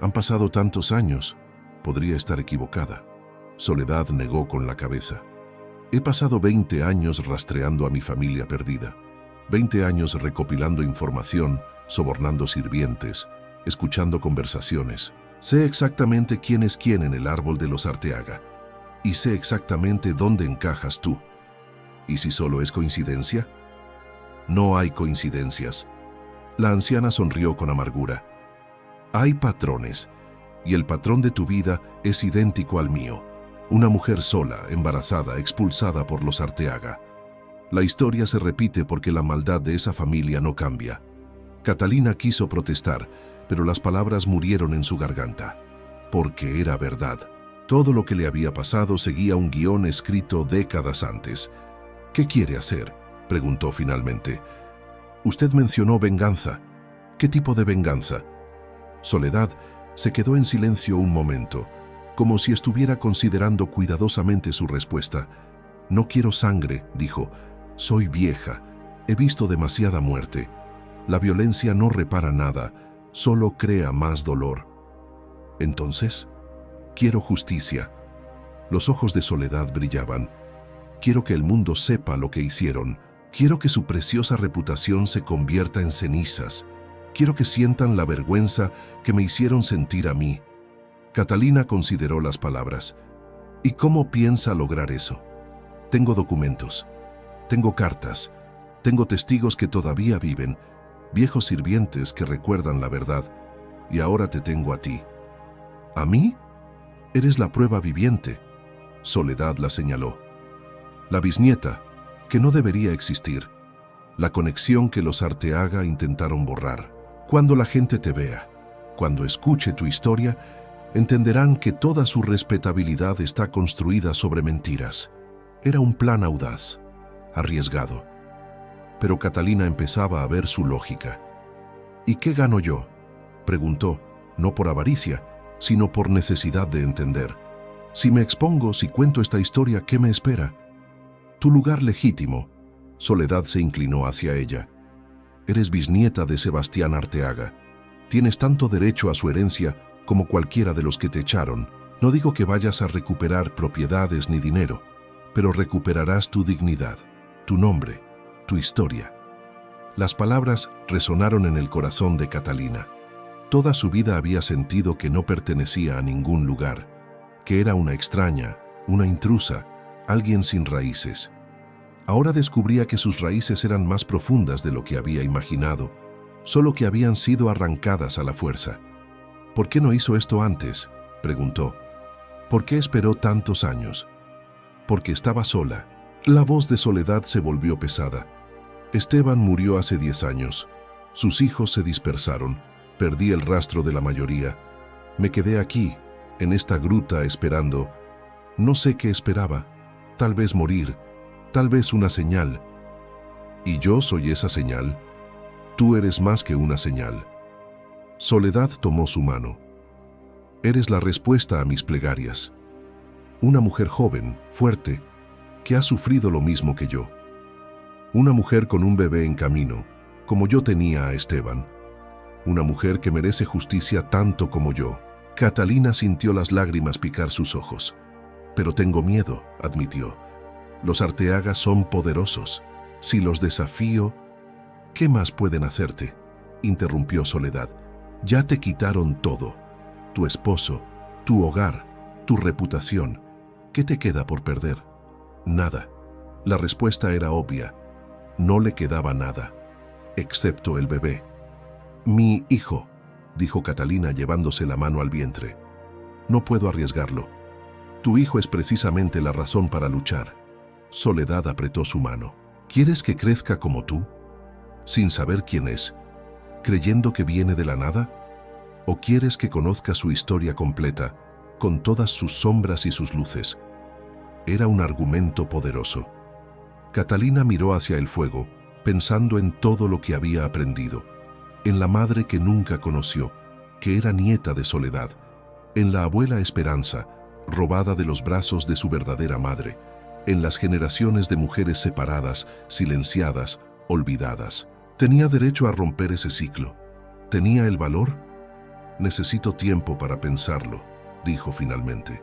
Han pasado tantos años, podría estar equivocada. Soledad negó con la cabeza. He pasado 20 años rastreando a mi familia perdida, 20 años recopilando información, sobornando sirvientes, escuchando conversaciones. Sé exactamente quién es quién en el árbol de los Arteaga, y sé exactamente dónde encajas tú. ¿Y si solo es coincidencia? No hay coincidencias. La anciana sonrió con amargura. Hay patrones, y el patrón de tu vida es idéntico al mío. Una mujer sola, embarazada, expulsada por los Arteaga. La historia se repite porque la maldad de esa familia no cambia. Catalina quiso protestar, pero las palabras murieron en su garganta. Porque era verdad. Todo lo que le había pasado seguía un guión escrito décadas antes. ¿Qué quiere hacer?, preguntó finalmente. Usted mencionó venganza. ¿Qué tipo de venganza? Soledad se quedó en silencio un momento, como si estuviera considerando cuidadosamente su respuesta. No quiero sangre, dijo. Soy vieja. He visto demasiada muerte. La violencia no repara nada, solo crea más dolor. Entonces, quiero justicia. Los ojos de Soledad brillaban. Quiero que el mundo sepa lo que hicieron. Quiero que su preciosa reputación se convierta en cenizas. Quiero que sientan la vergüenza que me hicieron sentir a mí. Catalina consideró las palabras. ¿Y cómo piensa lograr eso? Tengo documentos. Tengo cartas. Tengo testigos que todavía viven. Viejos sirvientes que recuerdan la verdad. Y ahora te tengo a ti. ¿A mí? Eres la prueba viviente. Soledad la señaló. La bisnieta, que no debería existir. La conexión que los Arteaga intentaron borrar. Cuando la gente te vea, cuando escuche tu historia, entenderán que toda su respetabilidad está construida sobre mentiras. Era un plan audaz, arriesgado. Pero Catalina empezaba a ver su lógica. ¿Y qué gano yo?, preguntó, no por avaricia, sino por necesidad de entender. Si me expongo, si cuento esta historia, ¿qué me espera? Tu lugar legítimo. Soledad se inclinó hacia ella. Eres bisnieta de Sebastián Arteaga. Tienes tanto derecho a su herencia como cualquiera de los que te echaron. No digo que vayas a recuperar propiedades ni dinero, pero recuperarás tu dignidad, tu nombre, tu historia. Las palabras resonaron en el corazón de Catalina. Toda su vida había sentido que no pertenecía a ningún lugar, que era una extraña, una intrusa, alguien sin raíces. Ahora descubría que sus raíces eran más profundas de lo que había imaginado, solo que habían sido arrancadas a la fuerza. ¿Por qué no hizo esto antes?, preguntó. ¿Por qué esperó tantos años? Porque estaba sola. La voz de Soledad se volvió pesada. Esteban murió hace 10 años. Sus hijos se dispersaron, perdí el rastro de la mayoría. Me quedé aquí, en esta gruta, esperando. No sé qué esperaba, tal vez morir, tal vez una señal. ¿Y yo soy esa señal? Tú eres más que una señal. Soledad tomó su mano. Eres la respuesta a mis plegarias. Una mujer joven, fuerte, que ha sufrido lo mismo que yo. Una mujer con un bebé en camino, como yo tenía a Esteban. Una mujer que merece justicia tanto como yo. Catalina sintió las lágrimas picar sus ojos. Pero tengo miedo, admitió. Los Arteaga son poderosos. Si los desafío, ¿qué más pueden hacerte?, interrumpió Soledad. Ya te quitaron todo. Tu esposo, tu hogar, tu reputación. ¿Qué te queda por perder? Nada. La respuesta era obvia. No le quedaba nada, excepto el bebé. Mi hijo, dijo Catalina llevándose la mano al vientre. No puedo arriesgarlo. Tu hijo es precisamente la razón para luchar. Soledad apretó su mano. ¿Quieres que crezca como tú? Sin saber quién es, creyendo que viene de la nada. ¿O quieres que conozca su historia completa, con todas sus sombras y sus luces? Era un argumento poderoso. Catalina miró hacia el fuego, pensando en todo lo que había aprendido, en la madre que nunca conoció, que era nieta de Soledad, en la abuela Esperanza, robada de los brazos de su verdadera madre, en las generaciones de mujeres separadas, silenciadas, olvidadas. Tenía derecho a romper ese ciclo. ¿Tenía el valor? Necesito tiempo para pensarlo, dijo finalmente.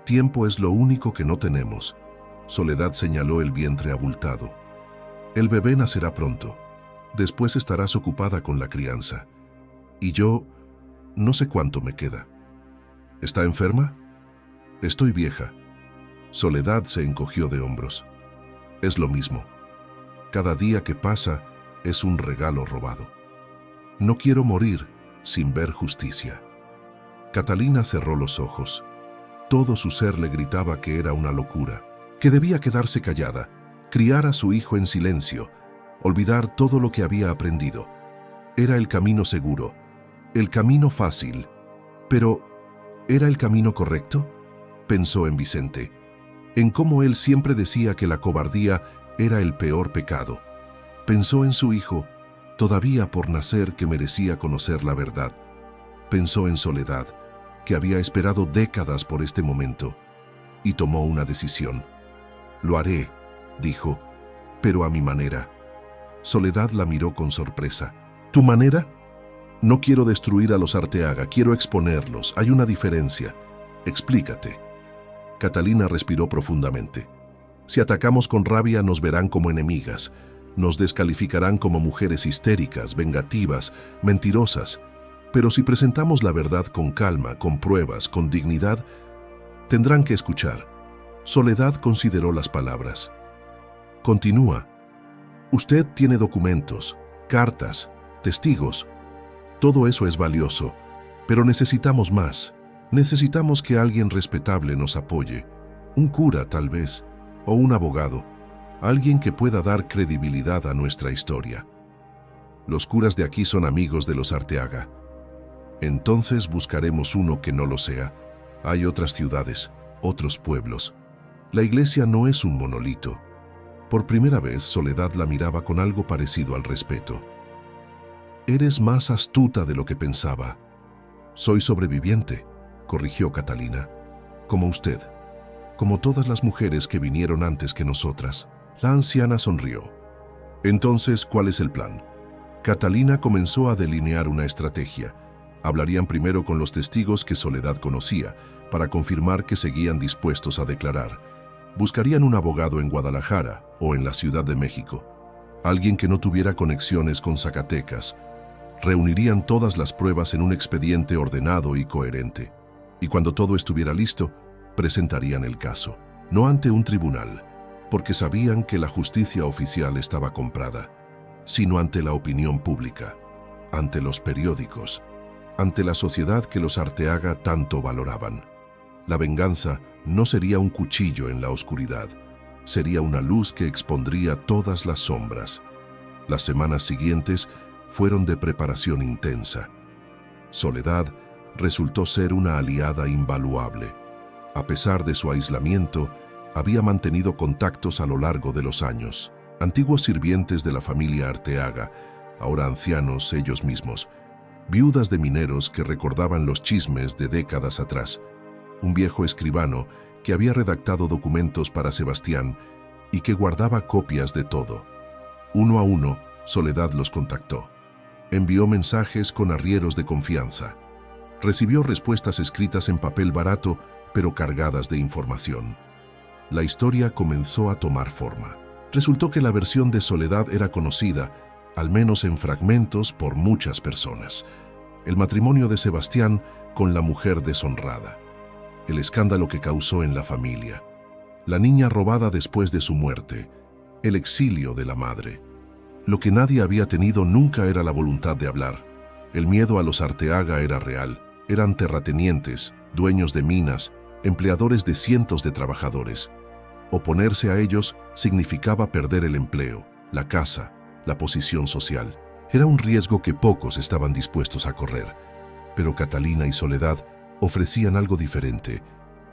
Tiempo es lo único que no tenemos. Soledad señaló el vientre abultado. El bebé nacerá pronto. Después estarás ocupada con la crianza. Y yo, no sé cuánto me queda. ¿Está enferma? Estoy vieja. Soledad se encogió de hombros. Es lo mismo. Cada día que pasa es un regalo robado. No quiero morir sin ver justicia. Catalina cerró los ojos. Todo su ser le gritaba que era una locura, que debía quedarse callada, criar a su hijo en silencio, olvidar todo lo que había aprendido. Era el camino seguro, el camino fácil. Pero, ¿era el camino correcto? Pensó en Vicente, en cómo él siempre decía que la cobardía era el peor pecado. Pensó en su hijo, todavía por nacer, que merecía conocer la verdad. Pensó en Soledad, que había esperado décadas por este momento, y tomó una decisión. Lo haré, dijo, pero a mi manera. Soledad la miró con sorpresa. ¿Tu manera? No quiero destruir a los Arteaga, quiero exponerlos. Hay una diferencia. Explícate. Catalina respiró profundamente. Si atacamos con rabia, nos verán como enemigas. Nos descalificarán como mujeres histéricas, vengativas, mentirosas. Pero si presentamos la verdad con calma, con pruebas, con dignidad, tendrán que escuchar. Soledad consideró las palabras. Continúa. Usted tiene documentos, cartas, testigos. Todo eso es valioso, pero necesitamos más. Necesitamos que alguien respetable nos apoye. Un cura, tal vez, o un abogado. Alguien que pueda dar credibilidad a nuestra historia. Los curas de aquí son amigos de los Arteaga. Entonces buscaremos uno que no lo sea. Hay otras ciudades, otros pueblos. La iglesia no es un monolito. Por primera vez, Soledad la miraba con algo parecido al respeto. Eres más astuta de lo que pensaba. Soy sobreviviente, corrigió Catalina. Como usted, como todas las mujeres que vinieron antes que nosotras. La anciana sonrió. Entonces, ¿cuál es el plan? Catalina comenzó a delinear una estrategia. Hablarían primero con los testigos que Soledad conocía, para confirmar que seguían dispuestos a declarar. Buscarían un abogado en Guadalajara o en la Ciudad de México, alguien que no tuviera conexiones con Zacatecas. Reunirían todas las pruebas en un expediente ordenado y coherente. Y cuando todo estuviera listo, presentarían el caso, no ante un tribunal, porque sabían que la justicia oficial estaba comprada, sino ante la opinión pública, ante los periódicos, ante la sociedad que los Arteaga tanto valoraban. La venganza no sería un cuchillo en la oscuridad, sería una luz que expondría todas las sombras. Las semanas siguientes fueron de preparación intensa. Soledad resultó ser una aliada invaluable. A pesar de su aislamiento, había mantenido contactos a lo largo de los años. Antiguos sirvientes de la familia Arteaga, ahora ancianos ellos mismos, viudas de mineros que recordaban los chismes de décadas atrás, un viejo escribano que había redactado documentos para Sebastián y que guardaba copias de todo. Uno a uno, Soledad los contactó. Envió mensajes con arrieros de confianza. Recibió respuestas escritas en papel barato, pero cargadas de información. La historia comenzó a tomar forma. Resultó que la versión de Soledad era conocida, al menos en fragmentos, por muchas personas. El matrimonio de Sebastián con la mujer deshonrada. El escándalo que causó en la familia. La niña robada después de su muerte. El exilio de la madre. Lo que nadie había tenido nunca era la voluntad de hablar. El miedo a los Arteaga era real. Eran terratenientes, dueños de minas, empleadores de cientos de trabajadores. Oponerse a ellos significaba perder el empleo, la casa, la posición social. Era un riesgo que pocos estaban dispuestos a correr. Pero Catalina y Soledad ofrecían algo diferente,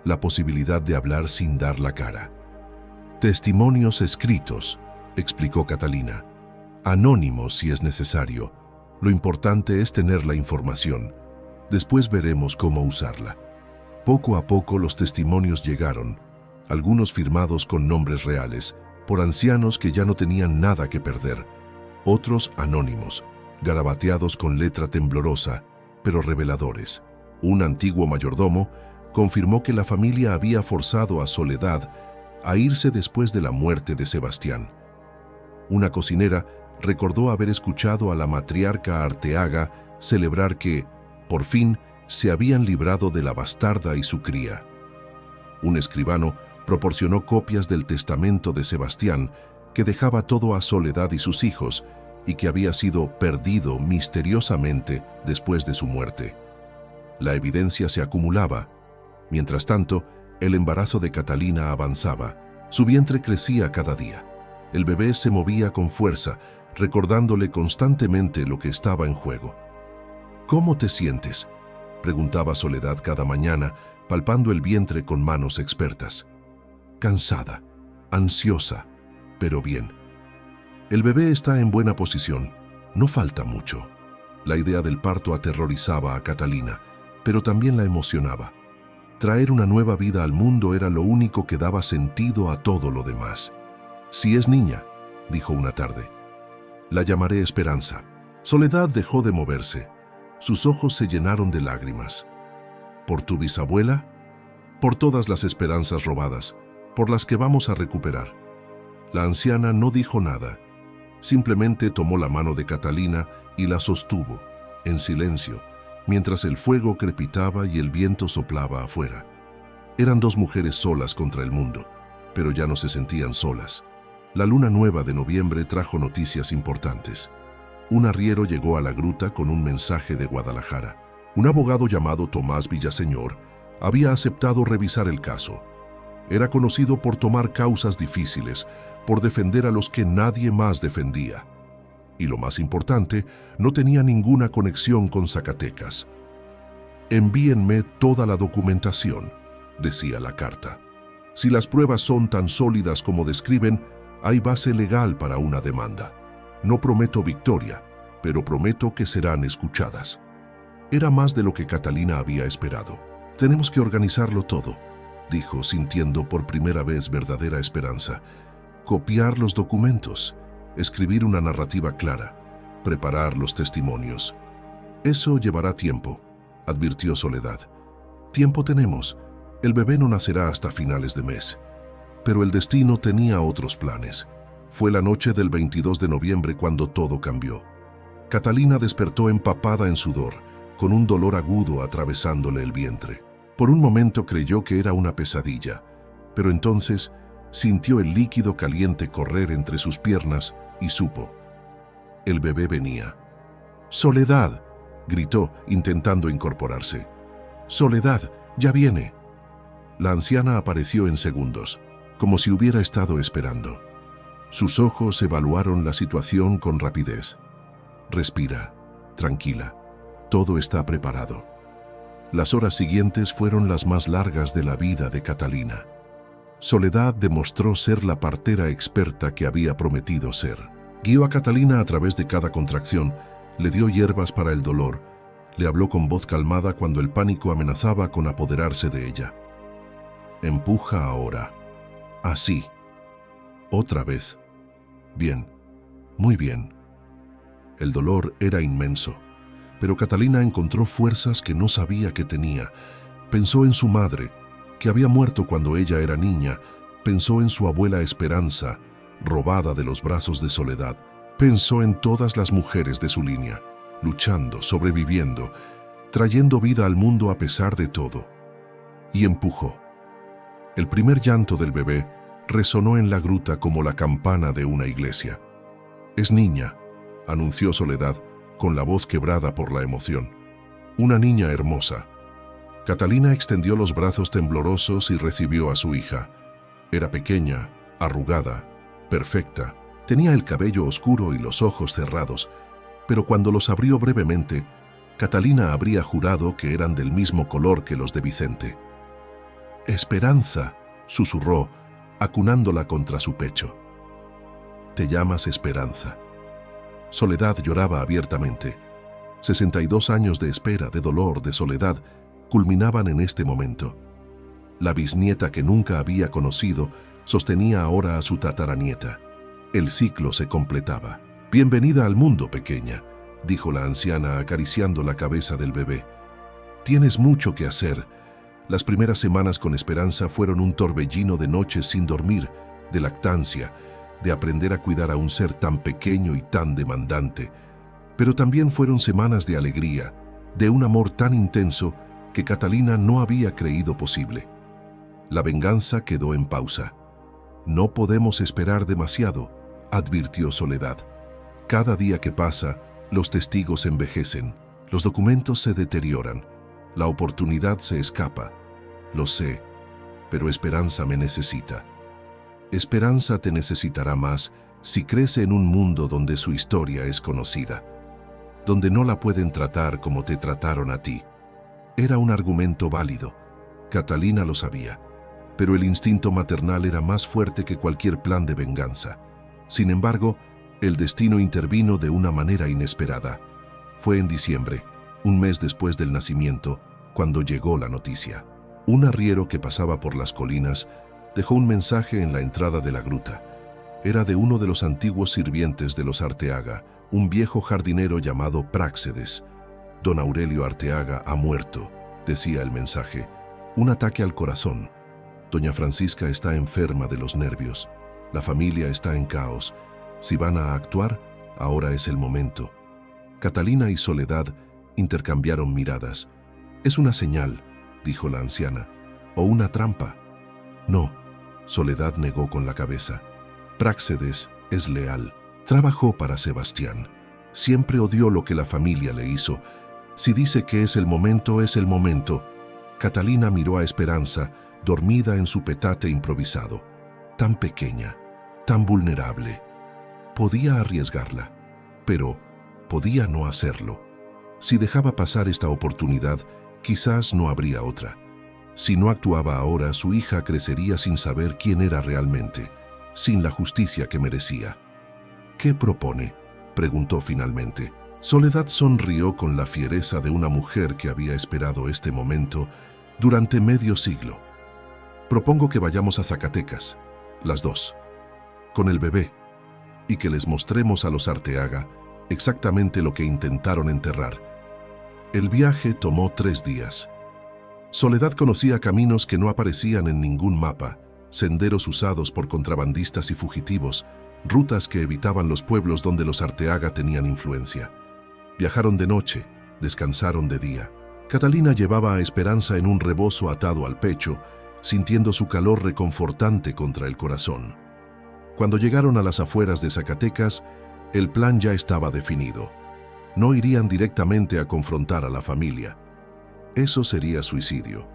la posibilidad de hablar sin dar la cara. Testimonios escritos, explicó Catalina. Anónimos si es necesario. Lo importante es tener la información. Después veremos cómo usarla. Poco a poco los testimonios llegaron, algunos firmados con nombres reales, por ancianos que ya no tenían nada que perder, otros anónimos, garabateados con letra temblorosa, pero reveladores. Un antiguo mayordomo confirmó que la familia había forzado a Soledad a irse después de la muerte de Sebastián. Una cocinera recordó haber escuchado a la matriarca Arteaga celebrar que, por fin, se habían librado de la bastarda y su cría. Un escribano proporcionó copias del testamento de Sebastián que dejaba todo a Soledad y sus hijos y que había sido perdido misteriosamente después de su muerte. La evidencia se acumulaba. Mientras tanto, el embarazo de Catalina avanzaba. Su vientre crecía cada día. El bebé se movía con fuerza, recordándole constantemente lo que estaba en juego. ¿Cómo te sientes?, preguntaba Soledad cada mañana, palpando el vientre con manos expertas. Cansada, ansiosa, pero bien. El bebé está en buena posición, no falta mucho. La idea del parto aterrorizaba a Catalina, pero también la emocionaba. Traer una nueva vida al mundo era lo único que daba sentido a todo lo demás. Si es niña, dijo una tarde, la llamaré Esperanza. Soledad dejó de moverse. Sus ojos se llenaron de lágrimas. ¿Por tu bisabuela? Por todas las esperanzas robadas, por las que vamos a recuperar. La anciana no dijo nada. Simplemente tomó la mano de Catalina y la sostuvo, en silencio, mientras el fuego crepitaba y el viento soplaba afuera. Eran dos mujeres solas contra el mundo, pero ya no se sentían solas. La luna nueva de noviembre trajo noticias importantes. Un arriero llegó a la gruta con un mensaje de Guadalajara. Un abogado llamado Tomás Villaseñor había aceptado revisar el caso. Era conocido por tomar causas difíciles, por defender a los que nadie más defendía. Y lo más importante, no tenía ninguna conexión con Zacatecas. Envíenme toda la documentación, decía la carta. Si las pruebas son tan sólidas como describen, hay base legal para una demanda. No prometo victoria, pero prometo que serán escuchadas. Era más de lo que Catalina había esperado. Tenemos que organizarlo todo, dijo, sintiendo por primera vez verdadera esperanza. Copiar los documentos, escribir una narrativa clara, preparar los testimonios. Eso llevará tiempo, advirtió Soledad. Tiempo tenemos. El bebé no nacerá hasta finales de mes. Pero el destino tenía otros planes. Fue la noche del 22 de noviembre cuando todo cambió. Catalina despertó empapada en sudor, con un dolor agudo atravesándole el vientre. Por un momento creyó que era una pesadilla, pero entonces sintió el líquido caliente correr entre sus piernas y supo. El bebé venía. «¡Soledad!», gritó, intentando incorporarse. «¡Soledad, ya viene!». La anciana apareció en segundos, como si hubiera estado esperando. Sus ojos evaluaron la situación con rapidez. Respira, tranquila. Todo está preparado. Las horas siguientes fueron las más largas de la vida de Catalina. Soledad demostró ser la partera experta que había prometido ser. Guió a Catalina a través de cada contracción, le dio hierbas para el dolor, le habló con voz calmada cuando el pánico amenazaba con apoderarse de ella. Empuja ahora. Así. Otra vez. Bien. Muy bien. El dolor era inmenso, pero Catalina encontró fuerzas que no sabía que tenía. Pensó en su madre, que había muerto cuando ella era niña. Pensó en su abuela Esperanza, robada de los brazos de Soledad. Pensó en todas las mujeres de su línea, luchando, sobreviviendo, trayendo vida al mundo a pesar de todo. Y empujó. El primer llanto del bebé resonó en la gruta como la campana de una iglesia. «Es niña», anunció Soledad, con la voz quebrada por la emoción. «Una niña hermosa». Catalina extendió los brazos temblorosos y recibió a su hija. Era pequeña, arrugada, perfecta. Tenía el cabello oscuro y los ojos cerrados, pero cuando los abrió brevemente, Catalina habría jurado que eran del mismo color que los de Vicente. «Esperanza», susurró, acunándola contra su pecho. «Te llamas Esperanza». Soledad lloraba abiertamente. 62 años de espera, de dolor, de soledad, culminaban en este momento. La bisnieta que nunca había conocido sostenía ahora a su tataranieta. El ciclo se completaba. «Bienvenida al mundo, pequeña», dijo la anciana acariciando la cabeza del bebé. «Tienes mucho que hacer». Las primeras semanas con Esperanza fueron un torbellino de noches sin dormir, de lactancia, de aprender a cuidar a un ser tan pequeño y tan demandante. Pero también fueron semanas de alegría, de un amor tan intenso que Catalina no había creído posible. La venganza quedó en pausa. «No podemos esperar demasiado», advirtió Soledad. «Cada día que pasa, los testigos envejecen, los documentos se deterioran, la oportunidad se escapa. Lo sé, pero Esperanza me necesita. Esperanza te necesitará más si crece en un mundo donde su historia es conocida, donde no la pueden tratar como te trataron a ti». Era un argumento válido. Catalina lo sabía, pero el instinto maternal era más fuerte que cualquier plan de venganza. Sin embargo, el destino intervino de una manera inesperada. Fue en diciembre, un mes después del nacimiento, cuando llegó la noticia. Un arriero que pasaba por las colinas dejó un mensaje en la entrada de la gruta. Era de uno de los antiguos sirvientes de los Arteaga, un viejo jardinero llamado Práxedes. «Don Aurelio Arteaga ha muerto», decía el mensaje. «Un ataque al corazón. Doña Francisca está enferma de los nervios. La familia está en caos. Si van a actuar, ahora es el momento». Catalina y Soledad intercambiaron miradas. «Es una señal», dijo la anciana. «¿O una trampa?» «No», Soledad negó con la cabeza. «Práxedes es leal. Trabajó para Sebastián. Siempre odió lo que la familia le hizo. Si dice que es el momento, es el momento». Catalina miró a Esperanza, dormida en su petate improvisado. Tan pequeña, tan vulnerable. Podía arriesgarla, pero podía no hacerlo. Si dejaba pasar esta oportunidad, quizás no habría otra. Si no actuaba ahora, su hija crecería sin saber quién era realmente, sin la justicia que merecía. «¿Qué propone?», preguntó finalmente. Soledad sonrió con la fiereza de una mujer que había esperado este momento durante medio siglo. «Propongo que vayamos a Zacatecas, las dos, con el bebé, y que les mostremos a los Arteaga exactamente lo que intentaron enterrar». El viaje tomó 3 días. Soledad conocía caminos que no aparecían en ningún mapa, senderos usados por contrabandistas y fugitivos, rutas que evitaban los pueblos donde los Arteaga tenían influencia. Viajaron de noche, descansaron de día. Catalina llevaba a Esperanza en un rebozo atado al pecho, sintiendo su calor reconfortante contra el corazón. Cuando llegaron a las afueras de Zacatecas, el plan ya estaba definido. No irían directamente a confrontar a la familia. Eso sería suicidio.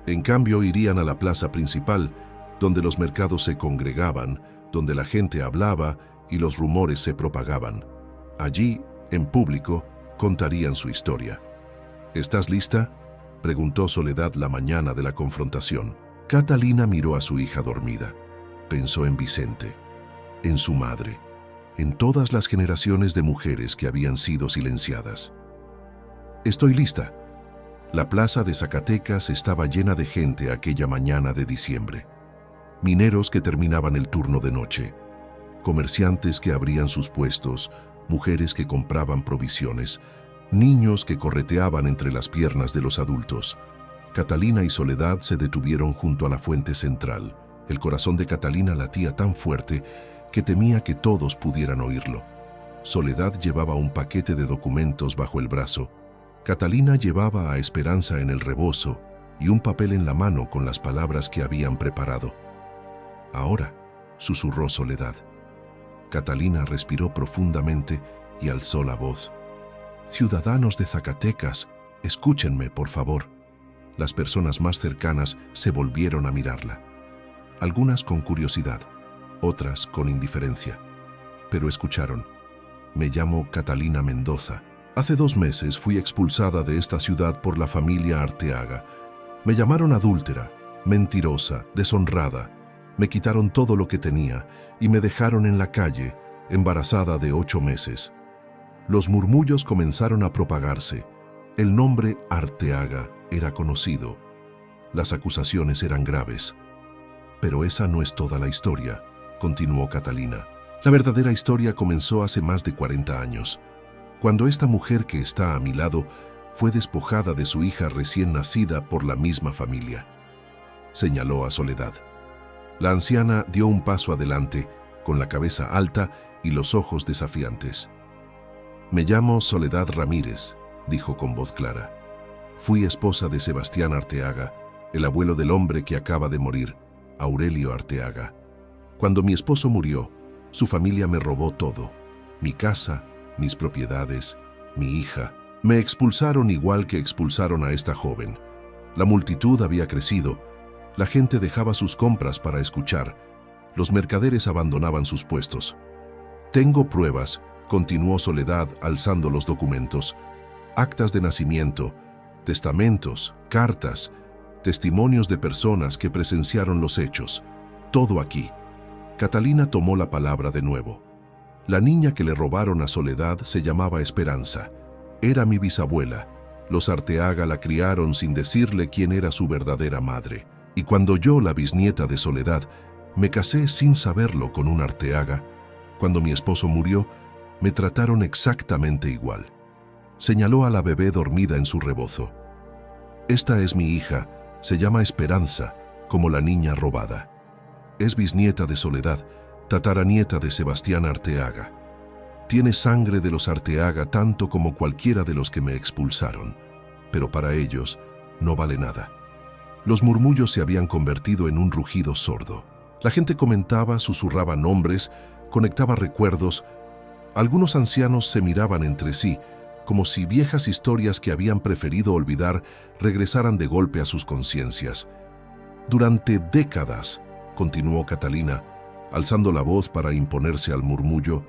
En cambio, irían a la plaza principal, donde los mercados se congregaban, donde la gente hablaba y los rumores se propagaban. Allí En público, contarían su historia. ¿Estás lista?, preguntó Soledad la mañana de la confrontación. Catalina miró a su hija dormida. Pensó en Vicente, en su madre, en todas las generaciones de mujeres que habían sido silenciadas. Estoy lista. La plaza de Zacatecas estaba llena de gente aquella mañana de diciembre. Mineros que terminaban el turno de noche, comerciantes que abrían sus puestos, mujeres que compraban provisiones, niños que correteaban entre las piernas de los adultos. Catalina y Soledad se detuvieron junto a la fuente central. El corazón de Catalina latía tan fuerte que temía que todos pudieran oírlo. Soledad llevaba un paquete de documentos bajo el brazo. Catalina llevaba a Esperanza en el rebozo y un papel en la mano con las palabras que habían preparado. Ahora, susurró Soledad. Catalina respiró profundamente y alzó la voz. Ciudadanos de Zacatecas, escúchenme, por favor. Las personas más cercanas se volvieron a mirarla. Algunas con curiosidad, otras con indiferencia. Pero escucharon. Me llamo Catalina Mendoza. Hace 2 meses fui expulsada de esta ciudad por la familia Arteaga. Me llamaron adúltera, mentirosa, deshonrada. Me quitaron todo lo que tenía y me dejaron en la calle, embarazada de 8 meses. Los murmullos comenzaron a propagarse. El nombre Arteaga era conocido. Las acusaciones eran graves. Pero esa no es toda la historia, continuó Catalina. La verdadera historia comenzó hace más de 40 años, cuando esta mujer que está a mi lado fue despojada de su hija recién nacida por la misma familia. Señaló a Soledad. La anciana dio un paso adelante, con la cabeza alta y los ojos desafiantes. Me llamo Soledad Ramírez, dijo con voz clara. Fui esposa de Sebastián Arteaga, el abuelo del hombre que acaba de morir, Aurelio Arteaga. Cuando mi esposo murió, su familia me robó todo. Mi casa, mis propiedades, mi hija. Me expulsaron igual que expulsaron a esta joven. La multitud había crecido. La gente dejaba sus compras para escuchar. Los mercaderes abandonaban sus puestos. Tengo pruebas, continuó Soledad alzando los documentos. Actas de nacimiento, testamentos, cartas, testimonios de personas que presenciaron los hechos. Todo aquí. Catalina tomó la palabra de nuevo. La niña que le robaron a Soledad se llamaba Esperanza. Era mi bisabuela. Los Arteaga la criaron sin decirle quién era su verdadera madre. Y cuando yo, la bisnieta de Soledad, me casé sin saberlo con un Arteaga, cuando mi esposo murió, me trataron exactamente igual. Señaló a la bebé dormida en su rebozo. Esta es mi hija, se llama Esperanza, como la niña robada. Es bisnieta de Soledad, tataranieta de Sebastián Arteaga. Tiene sangre de los Arteaga tanto como cualquiera de los que me expulsaron, pero para ellos no vale nada. Los murmullos se habían convertido en un rugido sordo. La gente comentaba, susurraba nombres, conectaba recuerdos. Algunos ancianos se miraban entre sí, como si viejas historias que habían preferido olvidar regresaran de golpe a sus conciencias. Durante décadas, continuó Catalina, alzando la voz para imponerse al murmullo,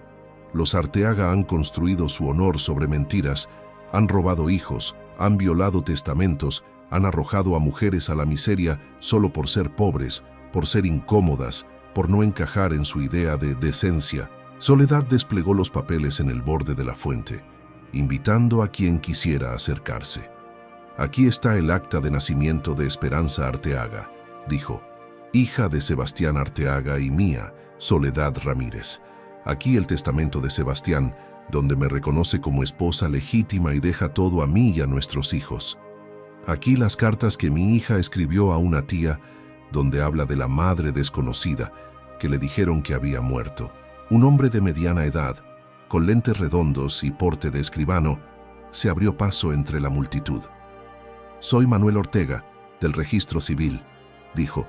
los Arteaga han construido su honor sobre mentiras, han robado hijos, han violado testamentos, han arrojado a mujeres a la miseria solo por ser pobres, por ser incómodas, por no encajar en su idea de decencia. Soledad desplegó los papeles en el borde de la fuente, invitando a quien quisiera acercarse. Aquí está el acta de nacimiento de Esperanza Arteaga, dijo, hija de Sebastián Arteaga y mía, Soledad Ramírez. Aquí el testamento de Sebastián, donde me reconoce como esposa legítima y deja todo a mí y a nuestros hijos. Aquí las cartas que mi hija escribió a una tía, donde habla de la madre desconocida, que le dijeron que había muerto. Un hombre de mediana edad, con lentes redondos y porte de escribano, se abrió paso entre la multitud. Soy Manuel Ortega, del Registro Civil, dijo.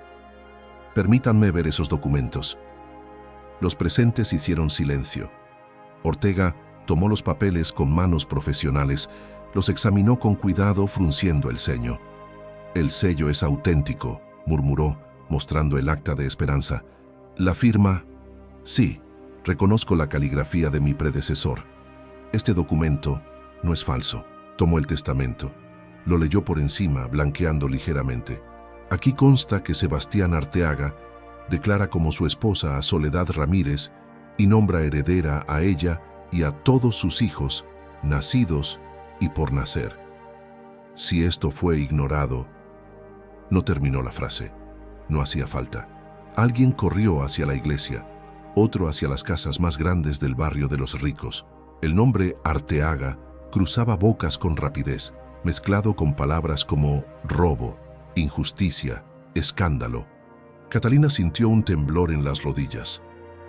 Permítanme ver esos documentos. Los presentes hicieron silencio. Ortega tomó los papeles con manos profesionales, los examinó con cuidado frunciendo el ceño. El sello es auténtico, murmuró, mostrando el acta de Esperanza. La firma, sí, reconozco la caligrafía de mi predecesor. Este documento no es falso. Tomó el testamento. Lo leyó por encima, blanqueando ligeramente. Aquí consta que Sebastián Arteaga declara como su esposa a Soledad Ramírez y nombra heredera a ella y a todos sus hijos, nacidos y por nacer. Si esto fue ignorado... No terminó la frase. No hacía falta. Alguien corrió hacia la iglesia, otro hacia las casas más grandes del barrio de los ricos. El nombre Arteaga cruzaba bocas con rapidez, mezclado con palabras como robo, injusticia, escándalo. Catalina sintió un temblor en las rodillas.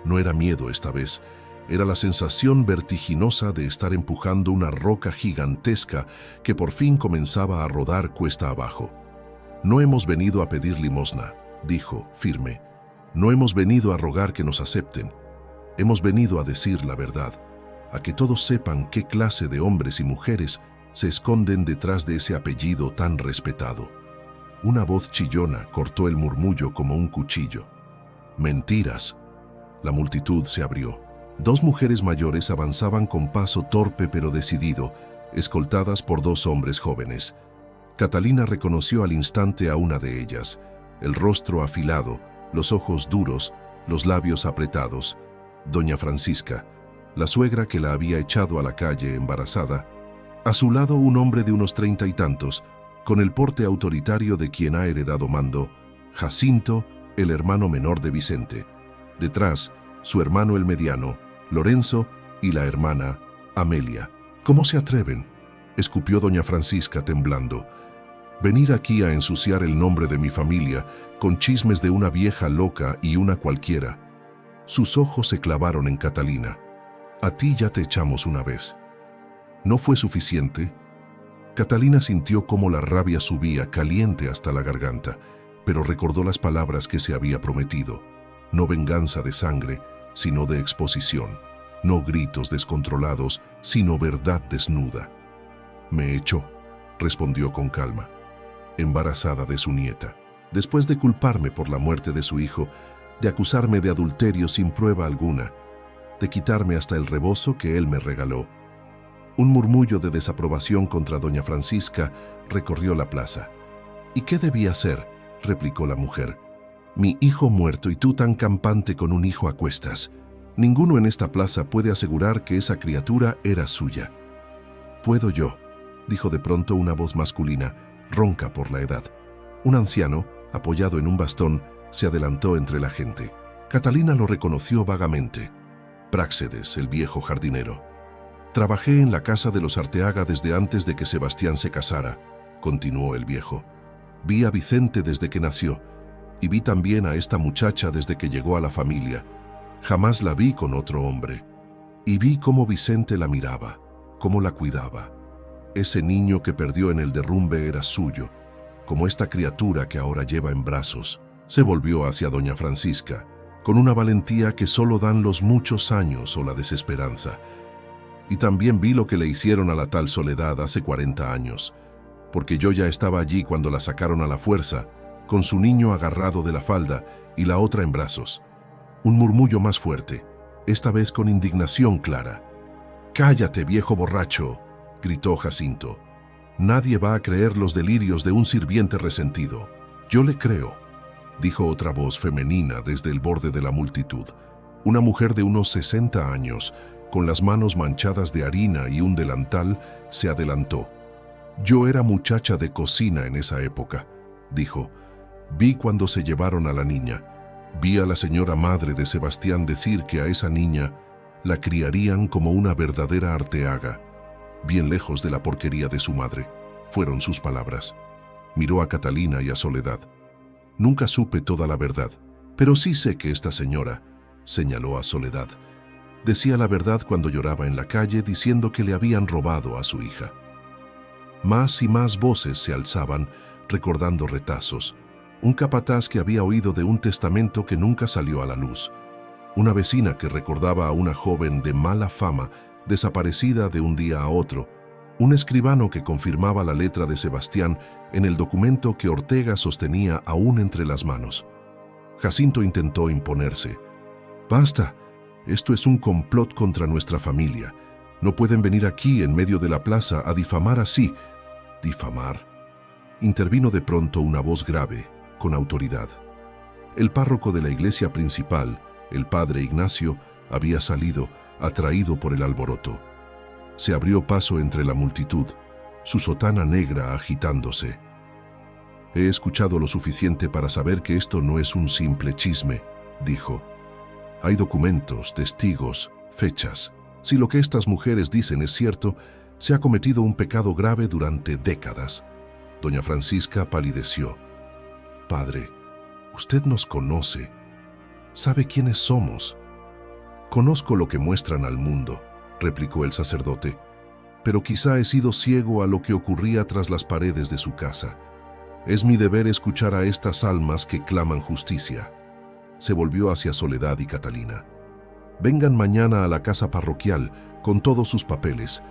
No era miedo esta vez, era la sensación vertiginosa de estar empujando una roca gigantesca que por fin comenzaba a rodar cuesta abajo. No hemos venido a pedir limosna, dijo, firme. No hemos venido a rogar que nos acepten. Hemos venido a decir la verdad, a que todos sepan qué clase de hombres y mujeres se esconden detrás de ese apellido tan respetado. Una voz chillona cortó el murmullo como un cuchillo. Mentiras. La multitud se abrió. Dos mujeres mayores avanzaban con paso torpe pero decidido, escoltadas por dos hombres jóvenes. Catalina reconoció al instante a una de ellas, el rostro afilado, los ojos duros, los labios apretados. Doña Francisca, la suegra que la había echado a la calle embarazada. A su lado un hombre de unos 30 y tantos, con el porte autoritario de quien ha heredado mando, Jacinto, el hermano menor de Vicente. Detrás, su hermano el mediano, Lorenzo, y la hermana, Amelia. ¿Cómo se atreven?, escupió doña Francisca temblando. Venir aquí a ensuciar el nombre de mi familia con chismes de una vieja loca y una cualquiera. Sus ojos se clavaron en Catalina. A ti ya te echamos una vez. ¿No fue suficiente? Catalina sintió cómo la rabia subía caliente hasta la garganta, pero recordó las palabras que se había prometido. No venganza de sangre, sino de exposición. No gritos descontrolados, sino verdad desnuda. Me echó, respondió con calma, embarazada de su nieta. Después de culparme por la muerte de su hijo, de acusarme de adulterio sin prueba alguna, de quitarme hasta el rebozo que él me regaló. Un murmullo de desaprobación contra doña Francisca recorrió la plaza. ¿Y qué debía hacer?, replicó la mujer. Mi hijo muerto y tú tan campante con un hijo a cuestas. Ninguno en esta plaza puede asegurar que esa criatura era suya. Puedo yo, dijo de pronto una voz masculina, ronca por la edad. Un anciano, apoyado en un bastón, se adelantó entre la gente. Catalina lo reconoció vagamente. Práxedes, el viejo jardinero. Trabajé en la casa de los Arteaga desde antes de que Sebastián se casara, continuó el viejo. Vi a Vicente desde que nació, y vi también a esta muchacha desde que llegó a la familia. Jamás la vi con otro hombre. Y vi cómo Vicente la miraba, cómo la cuidaba. Ese niño que perdió en el derrumbe era suyo, como esta criatura que ahora lleva en brazos. Se volvió hacia doña Francisca, con una valentía que solo dan los muchos años o la desesperanza. Y también vi lo que le hicieron a la tal Soledad hace 40 años, porque yo ya estaba allí cuando la sacaron a la fuerza, con su niño agarrado de la falda y la otra en brazos. Un murmullo más fuerte, esta vez con indignación clara. «¡Cállate, viejo borracho!», gritó Jacinto. «Nadie va a creer los delirios de un sirviente resentido». «Yo le creo», dijo otra voz femenina desde el borde de la multitud. Una mujer de unos 60 años, con las manos manchadas de harina y un delantal, se adelantó. «Yo era muchacha de cocina en esa época», dijo. «Vi cuando se llevaron a la niña. Vi a la señora madre de Sebastián decir que a esa niña la criarían como una verdadera Arteaga, bien lejos de la porquería de su madre», fueron sus palabras. Miró a Catalina y a Soledad. «Nunca supe toda la verdad, pero sí sé que esta señora», señaló a Soledad, «decía la verdad cuando lloraba en la calle diciendo que le habían robado a su hija». Más y más voces se alzaban, recordando retazos. Un capataz que había oído de un testamento que nunca salió a la luz. Una vecina que recordaba a una joven de mala fama, desaparecida de un día a otro. Un escribano que confirmaba la letra de Sebastián en el documento que Ortega sostenía aún entre las manos. Jacinto intentó imponerse. «Basta, esto es un complot contra nuestra familia. No pueden venir aquí en medio de la plaza a difamar así. ¿Difamar? Intervino de pronto una voz grave, con autoridad. El párroco de la iglesia principal, el padre Ignacio, había salido, atraído por el alboroto. Se abrió paso entre la multitud, su sotana negra agitándose. He escuchado lo suficiente para saber que esto no es un simple chisme, dijo. Hay documentos, testigos, fechas. Si lo que estas mujeres dicen es cierto, se ha cometido un pecado grave durante décadas. Doña Francisca palideció. Padre, usted nos conoce. Sabe quiénes somos. Conozco lo que muestran al mundo, replicó el sacerdote, pero quizá he sido ciego a lo que ocurría tras las paredes de su casa. Es mi deber escuchar a estas almas que claman justicia. Se volvió hacia Soledad y Catalina. Vengan mañana a la casa parroquial con todos sus papeles.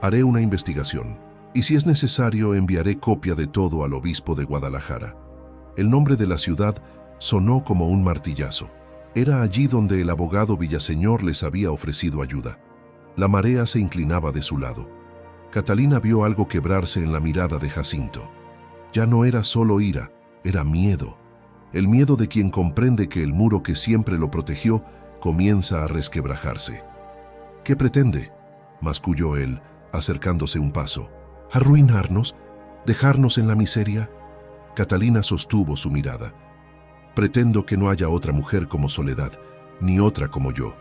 Haré una investigación y si es necesario enviaré copia de todo al obispo de Guadalajara. El nombre de la ciudad sonó como un martillazo. Era allí donde el abogado Villaseñor les había ofrecido ayuda. La marea se inclinaba de su lado. Catalina vio algo quebrarse en la mirada de Jacinto. Ya no era solo ira, era miedo. El miedo de quien comprende que el muro que siempre lo protegió comienza a resquebrajarse. ¿Qué pretende?, masculló él, acercándose un paso. ¿Arruinarnos? ¿Dejarnos en la miseria? Catalina sostuvo su mirada. Pretendo que no haya otra mujer como Soledad, ni otra como yo,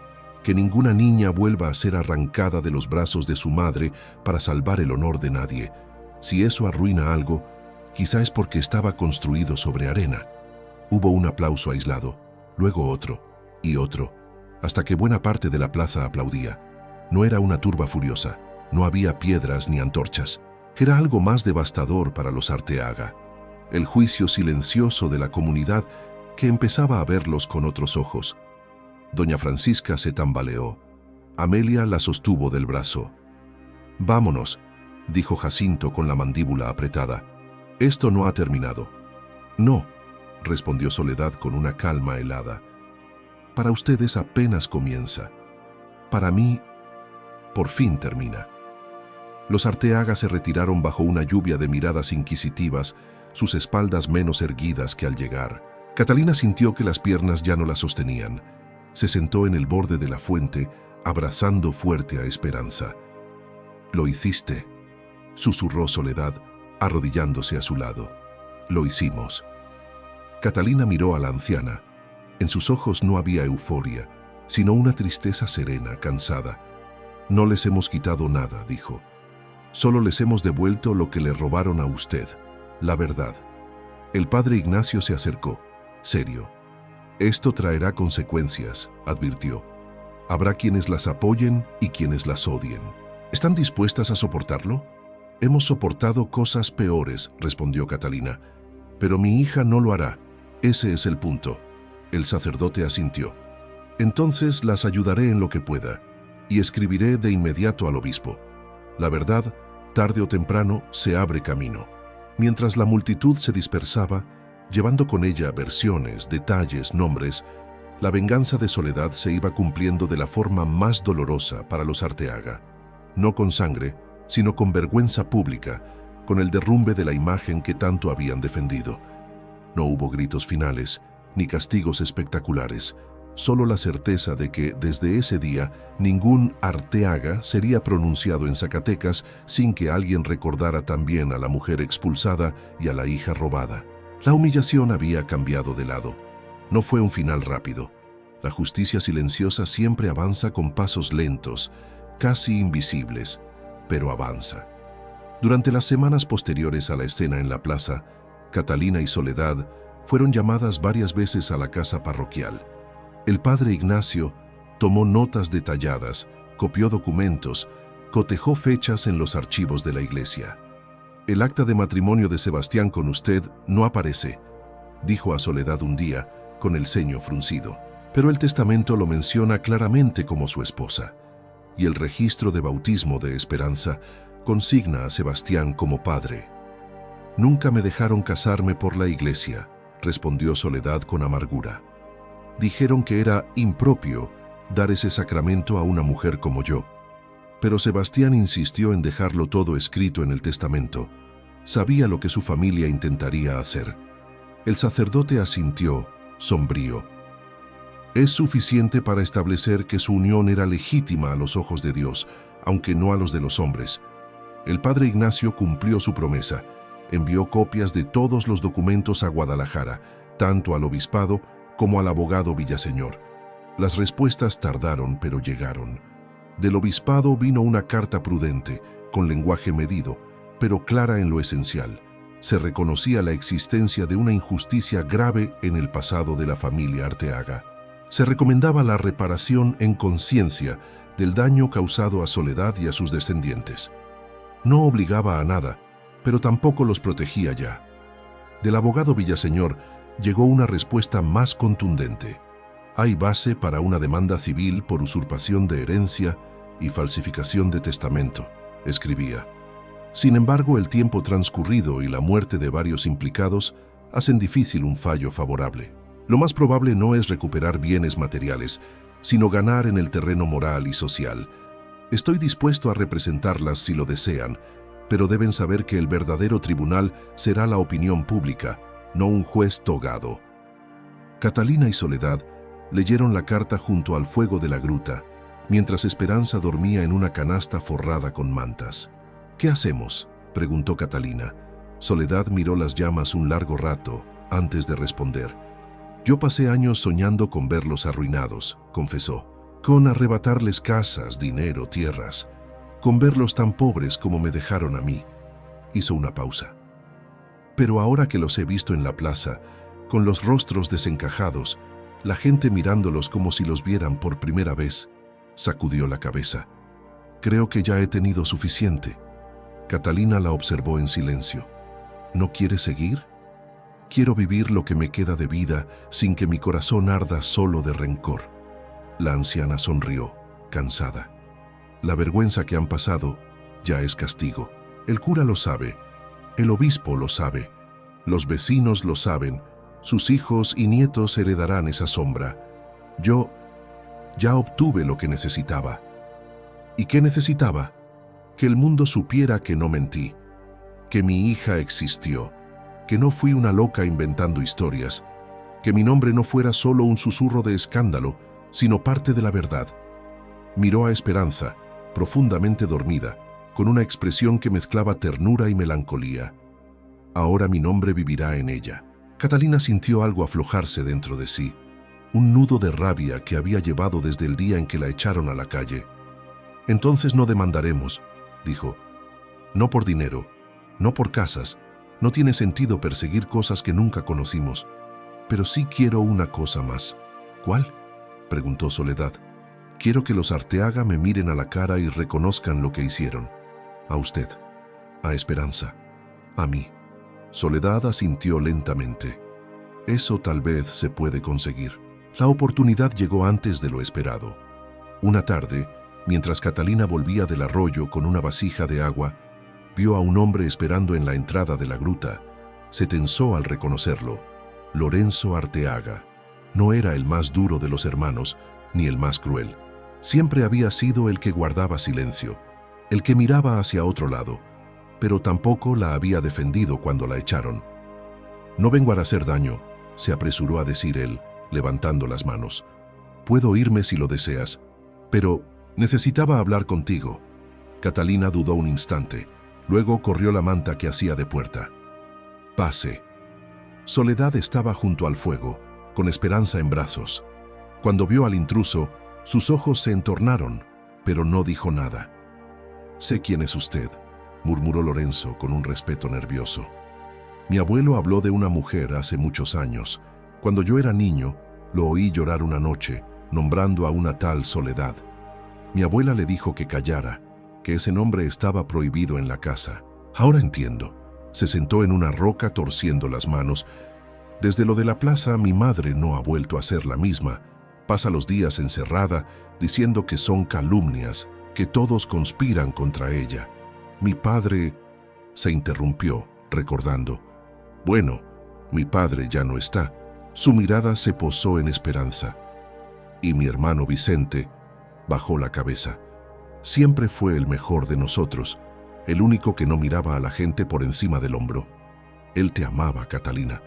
que ninguna niña vuelva a ser arrancada de los brazos de su madre para salvar el honor de nadie. Si eso arruina algo, quizá es porque estaba construido sobre arena. Hubo un aplauso aislado, luego otro y otro, hasta que buena parte de la plaza aplaudía. No era una turba furiosa, no había piedras ni antorchas. Era algo más devastador para los Arteaga. El juicio silencioso de la comunidad que empezaba a verlos con otros ojos. Doña Francisca se tambaleó. Amelia la sostuvo del brazo. «Vámonos», dijo Jacinto con la mandíbula apretada. «Esto no ha terminado». «No», respondió Soledad con una calma helada. «Para ustedes apenas comienza. Para mí, por fin termina». Los Arteaga se retiraron bajo una lluvia de miradas inquisitivas, sus espaldas menos erguidas que al llegar. Catalina sintió que las piernas ya no la sostenían. Se sentó en el borde de la fuente, abrazando fuerte a Esperanza. «Lo hiciste», susurró Soledad, arrodillándose a su lado. «Lo hicimos». Catalina miró a la anciana. En sus ojos no había euforia, sino una tristeza serena, cansada. «No les hemos quitado nada», dijo. «Solo les hemos devuelto lo que le robaron a usted, la verdad». El padre Ignacio se acercó, serio. «Esto traerá consecuencias», advirtió. «Habrá quienes las apoyen y quienes las odien. ¿Están dispuestas a soportarlo?» «Hemos soportado cosas peores», respondió Catalina. «Pero mi hija no lo hará. Ese es el punto». El sacerdote asintió. «Entonces las ayudaré en lo que pueda, y escribiré de inmediato al obispo. La verdad, tarde o temprano, se abre camino». Mientras la multitud se dispersaba, llevando con ella versiones, detalles, nombres, la venganza de Soledad se iba cumpliendo de la forma más dolorosa para los Arteaga. No con sangre, sino con vergüenza pública, con el derrumbe de la imagen que tanto habían defendido. No hubo gritos finales, ni castigos espectaculares, solo la certeza de que, desde ese día, ningún Arteaga sería pronunciado en Zacatecas sin que alguien recordara también a la mujer expulsada y a la hija robada. La humillación había cambiado de lado. No fue un final rápido. La justicia silenciosa siempre avanza con pasos lentos, casi invisibles, pero avanza. Durante las semanas posteriores a la escena en la plaza, Catalina y Soledad fueron llamadas varias veces a la casa parroquial. El padre Ignacio tomó notas detalladas, copió documentos, cotejó fechas en los archivos de la iglesia. «El acta de matrimonio de Sebastián con usted no aparece», dijo a Soledad un día, con el ceño fruncido. «Pero el testamento lo menciona claramente como su esposa, y el registro de bautismo de Esperanza consigna a Sebastián como padre». «Nunca me dejaron casarme por la iglesia», respondió Soledad con amargura. «Dijeron que era impropio dar ese sacramento a una mujer como yo. Pero Sebastián insistió en dejarlo todo escrito en el testamento. Sabía lo que su familia intentaría hacer. El sacerdote asintió, sombrío. Es suficiente para establecer que su unión era legítima a los ojos de Dios, aunque no a los de los hombres. El padre Ignacio cumplió su promesa. Envió copias de todos los documentos a Guadalajara, tanto al obispado como al abogado Villaseñor. Las respuestas tardaron, pero llegaron. Del obispado vino una carta prudente, con lenguaje medido, pero clara en lo esencial. Se reconocía la existencia de una injusticia grave en el pasado de la familia Arteaga. Se recomendaba la reparación en conciencia del daño causado a Soledad y a sus descendientes. No obligaba a nada, pero tampoco los protegía ya. Del abogado Villaseñor llegó una respuesta más contundente. Hay base para una demanda civil por usurpación de herencia y falsificación de testamento, escribía. Sin embargo, el tiempo transcurrido y la muerte de varios implicados hacen difícil un fallo favorable. Lo más probable no es recuperar bienes materiales, sino ganar en el terreno moral y social. Estoy dispuesto a representarlas si lo desean, pero deben saber que el verdadero tribunal será la opinión pública, no un juez togado. Catalina y Soledad leyeron la carta junto al fuego de la gruta, mientras Esperanza dormía en una canasta forrada con mantas. «¿Qué hacemos?», preguntó Catalina. Soledad miró las llamas un largo rato antes de responder. «Yo pasé años soñando con verlos arruinados», confesó, «con arrebatarles casas, dinero, tierras, con verlos tan pobres como me dejaron a mí». Hizo una pausa. «Pero ahora que los he visto en la plaza, con los rostros desencajados, la gente mirándolos como si los vieran por primera vez», sacudió la cabeza. «Creo que ya he tenido suficiente». Catalina la observó en silencio. «¿No quieres seguir? Quiero vivir lo que me queda de vida sin que mi corazón arda solo de rencor». La anciana sonrió, cansada. «La vergüenza que han pasado ya es castigo. El cura lo sabe, el obispo lo sabe, los vecinos lo saben, sus hijos y nietos heredarán esa sombra. Yo ya obtuve lo que necesitaba». ¿Y qué necesitaba? Que el mundo supiera que no mentí, que mi hija existió, que no fui una loca inventando historias, que mi nombre no fuera solo un susurro de escándalo, sino parte de la verdad. Miró a Esperanza, profundamente dormida, con una expresión que mezclaba ternura y melancolía. Ahora mi nombre vivirá en ella. Catalina sintió algo aflojarse dentro de sí, un nudo de rabia que había llevado desde el día en que la echaron a la calle. «Entonces no demandaremos», dijo. «No por dinero, no por casas. No tiene sentido perseguir cosas que nunca conocimos. Pero sí quiero una cosa más». «¿Cuál?», preguntó Soledad. «Quiero que los Arteaga me miren a la cara y reconozcan lo que hicieron. A usted, a Esperanza, a mí». Soledad asintió lentamente. «Eso tal vez se puede conseguir». La oportunidad llegó antes de lo esperado. Una tarde, mientras Catalina volvía del arroyo con una vasija de agua, vio a un hombre esperando en la entrada de la gruta. Se tensó al reconocerlo. Lorenzo Arteaga. No era el más duro de los hermanos, ni el más cruel. Siempre había sido el que guardaba silencio, el que miraba hacia otro lado, pero tampoco la había defendido cuando la echaron. «No vengo a hacer daño», se apresuró a decir él, levantando las manos. «Puedo irme si lo deseas, pero necesitaba hablar contigo». Catalina dudó un instante. Luego corrió la manta que hacía de puerta. «Pase». Soledad estaba junto al fuego, con Esperanza en brazos. Cuando vio al intruso, sus ojos se entornaron, pero no dijo nada. «Sé quién es usted», murmuró Lorenzo con un respeto nervioso. «Mi abuelo habló de una mujer hace muchos años. Cuando yo era niño, lo oí llorar una noche, nombrando a una tal Soledad. Mi abuela le dijo que callara, que ese nombre estaba prohibido en la casa. Ahora entiendo». Se sentó en una roca torciendo las manos. «Desde lo de la plaza, mi madre no ha vuelto a ser la misma. Pasa los días encerrada, diciendo que son calumnias, que todos conspiran contra ella. Mi padre…» Se interrumpió, recordando. «Bueno, mi padre ya no está». Su mirada se posó en Esperanza. «Y mi hermano Vicente…» Bajó la cabeza. Siempre fue el mejor de nosotros, el único que no miraba a la gente por encima del hombro. Él te amaba, Catalina.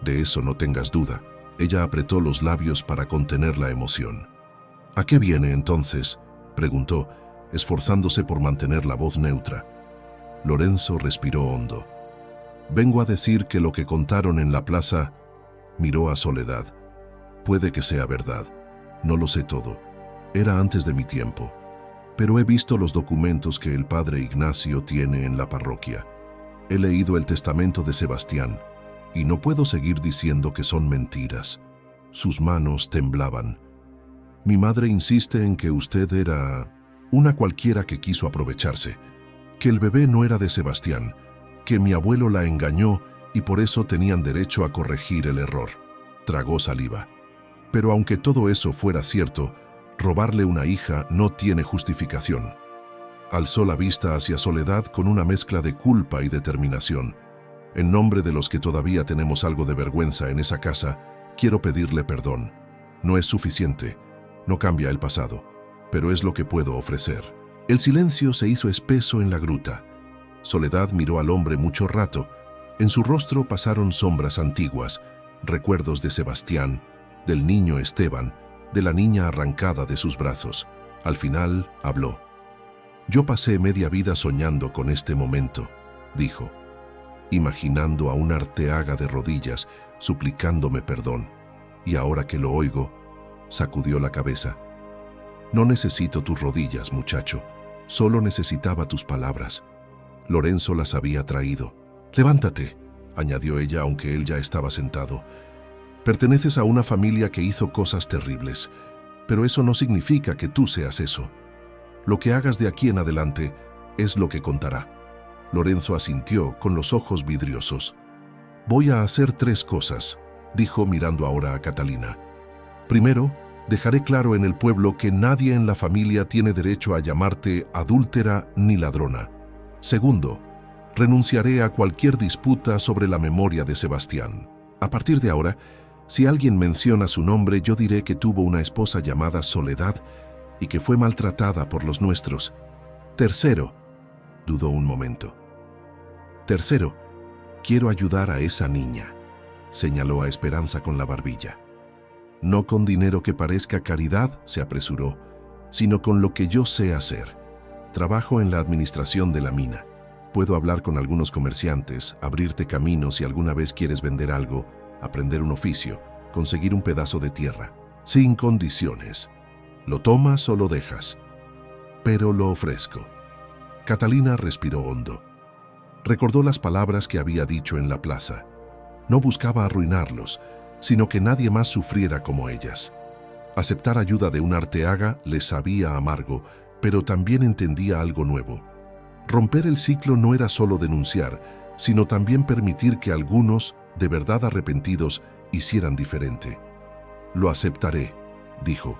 De eso no tengas duda. Ella apretó los labios para contener la emoción. ¿A qué viene entonces?, preguntó, esforzándose por mantener la voz neutra. Lorenzo respiró hondo. Vengo a decir que lo que contaron en la plaza... Miró a Soledad. Puede que sea verdad. No lo sé todo. Era antes de mi tiempo. Pero he visto los documentos que el padre Ignacio tiene en la parroquia. He leído el testamento de Sebastián y no puedo seguir diciendo que son mentiras. Sus manos temblaban. Mi madre insiste en que usted era una cualquiera que quiso aprovecharse, que el bebé no era de Sebastián, que mi abuelo la engañó y por eso tenían derecho a corregir el error. Tragó saliva. Pero aunque todo eso fuera cierto, robarle una hija no tiene justificación. Alzó la vista hacia Soledad con una mezcla de culpa y determinación. En nombre de los que todavía tenemos algo de vergüenza en esa casa, quiero pedirle perdón. No es suficiente, no cambia el pasado, pero es lo que puedo ofrecer. El silencio se hizo espeso en la gruta. Soledad miró al hombre mucho rato. En su rostro pasaron sombras antiguas, recuerdos de Sebastián, del niño Esteban, de la niña arrancada de sus brazos. Al final habló. Yo pasé media vida soñando con este momento, dijo, imaginando a un Arteaga de rodillas, suplicándome perdón, y ahora que lo oigo, sacudió la cabeza. No necesito tus rodillas, muchacho, solo necesitaba tus palabras. Lorenzo las había traído. Levántate, añadió ella, aunque él ya estaba sentado. Perteneces a una familia que hizo cosas terribles, pero eso no significa que tú seas eso. Lo que hagas de aquí en adelante es lo que contará. Lorenzo asintió con los ojos vidriosos. Voy a hacer 3 cosas, dijo mirando ahora a Catalina. Primero, dejaré claro en el pueblo que nadie en la familia tiene derecho a llamarte adúltera ni ladrona. Segundo, renunciaré a cualquier disputa sobre la memoria de Sebastián. A partir de ahora, si alguien menciona su nombre, yo diré que tuvo una esposa llamada Soledad y que fue maltratada por los nuestros. Tercero, dudó un momento. Tercero, quiero ayudar a esa niña, señaló a Esperanza con la barbilla. No con dinero que parezca caridad, se apresuró, sino con lo que yo sé hacer. Trabajo en la administración de la mina. Puedo hablar con algunos comerciantes, abrirte caminos si alguna vez quieres vender algo, aprender un oficio, conseguir un pedazo de tierra. Sin condiciones. ¿Lo tomas o lo dejas? Pero lo ofrezco. Catalina respiró hondo. Recordó las palabras que había dicho en la plaza. No buscaba arruinarlos, sino que nadie más sufriera como ellas. Aceptar ayuda de un Arteaga le sabía amargo, pero también entendía algo nuevo. Romper el ciclo no era solo denunciar, sino también permitir que algunos, de verdad arrepentidos, hicieran diferente. Lo aceptaré, dijo.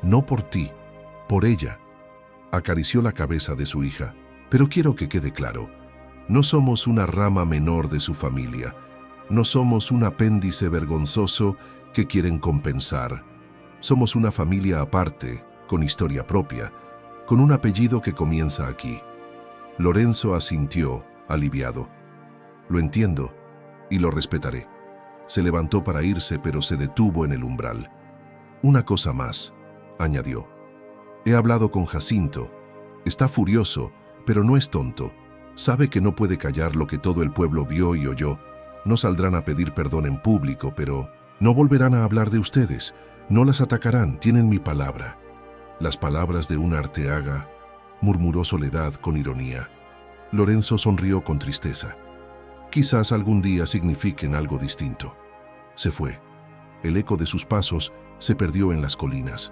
No por ti, por ella. Acarició la cabeza de su hija. Pero quiero que quede claro, no somos una rama menor de su familia. No somos un apéndice vergonzoso que quieren compensar. Somos una familia aparte, con historia propia, con un apellido que comienza aquí. Lorenzo asintió, aliviado. Lo entiendo y lo respetaré. Se levantó para irse, pero se detuvo en el umbral. Una cosa más, añadió. He hablado con Jacinto. Está furioso, pero no es tonto. Sabe que no puede callar lo que todo el pueblo vio y oyó. No saldrán a pedir perdón en público, pero no volverán a hablar de ustedes. No las atacarán, tienen mi palabra. Las palabras de un Arteaga, murmuró Soledad con ironía. Lorenzo sonrió con tristeza. Quizás algún día signifiquen algo distinto. Se fue. El eco de sus pasos se perdió en las colinas.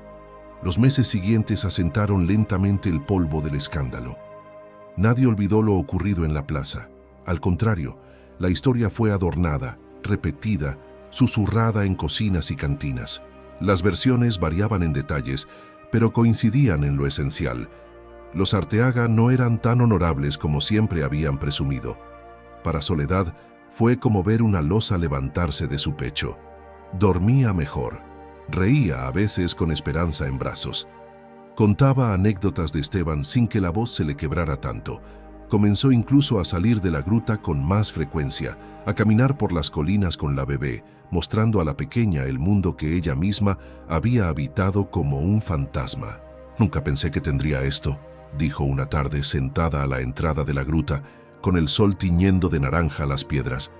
Los meses siguientes asentaron lentamente el polvo del escándalo. Nadie olvidó lo ocurrido en la plaza. Al contrario, la historia fue adornada, repetida, susurrada en cocinas y cantinas. Las versiones variaban en detalles, pero coincidían en lo esencial. Los Arteaga no eran tan honorables como siempre habían presumido. Para Soledad fue como ver una losa levantarse de su pecho. Dormía mejor. Reía a veces con Esperanza en brazos. Contaba anécdotas de Esteban sin que la voz se le quebrara tanto. Comenzó incluso a salir de la gruta con más frecuencia, a caminar por las colinas con la bebé, mostrando a la pequeña el mundo que ella misma había habitado como un fantasma. «Nunca pensé que tendría esto», dijo una tarde sentada a la entrada de la gruta, con el sol tiñendo de naranja las piedras.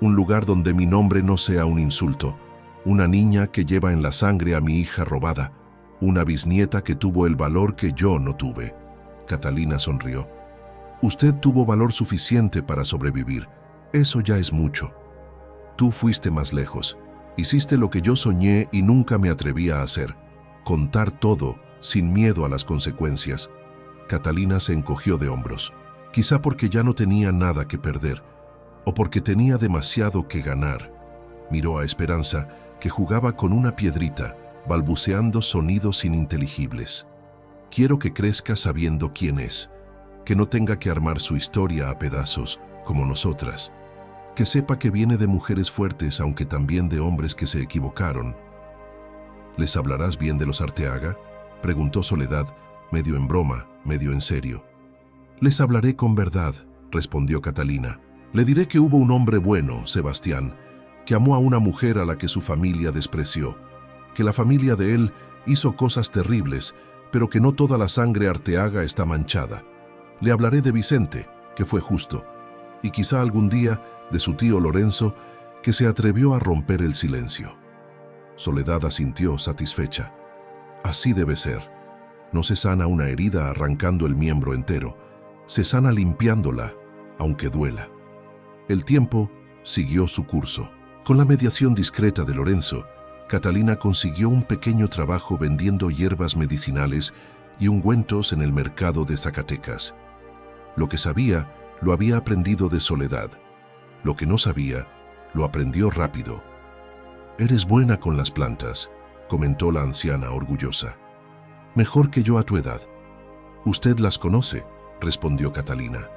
«Un lugar donde mi nombre no sea un insulto. Una niña que lleva en la sangre a mi hija robada. Una bisnieta que tuvo el valor que yo no tuve». Catalina sonrió. «Usted tuvo valor suficiente para sobrevivir. Eso ya es mucho. Tú fuiste más lejos. Hiciste lo que yo soñé y nunca me atreví a hacer. Contar todo, sin miedo a las consecuencias». Catalina se encogió de hombros. Quizá porque ya no tenía nada que perder, o porque tenía demasiado que ganar. Miró a Esperanza, que jugaba con una piedrita, balbuceando sonidos ininteligibles. «Quiero que crezca sabiendo quién es, que no tenga que armar su historia a pedazos, como nosotras. Que sepa que viene de mujeres fuertes, aunque también de hombres que se equivocaron». «¿Les hablarás bien de los Arteaga?», preguntó Soledad, medio en broma, medio en serio. «Les hablaré con verdad», respondió Catalina. «Le diré que hubo un hombre bueno, Sebastián, que amó a una mujer a la que su familia despreció, que la familia de él hizo cosas terribles, pero que no toda la sangre Arteaga está manchada. Le hablaré de Vicente, que fue justo, y quizá algún día de su tío Lorenzo, que se atrevió a romper el silencio». Soledad asintió satisfecha. «Así debe ser. No se sana una herida arrancando el miembro entero, se sana limpiándola, aunque duela». El tiempo siguió su curso. Con la mediación discreta de Lorenzo, Catalina consiguió un pequeño trabajo vendiendo hierbas medicinales y ungüentos en el mercado de Zacatecas. Lo que sabía, lo había aprendido de Soledad. Lo que no sabía, lo aprendió rápido. «Eres buena con las plantas», comentó la anciana orgullosa. «Mejor que yo a tu edad». «Usted las conoce», respondió Catalina.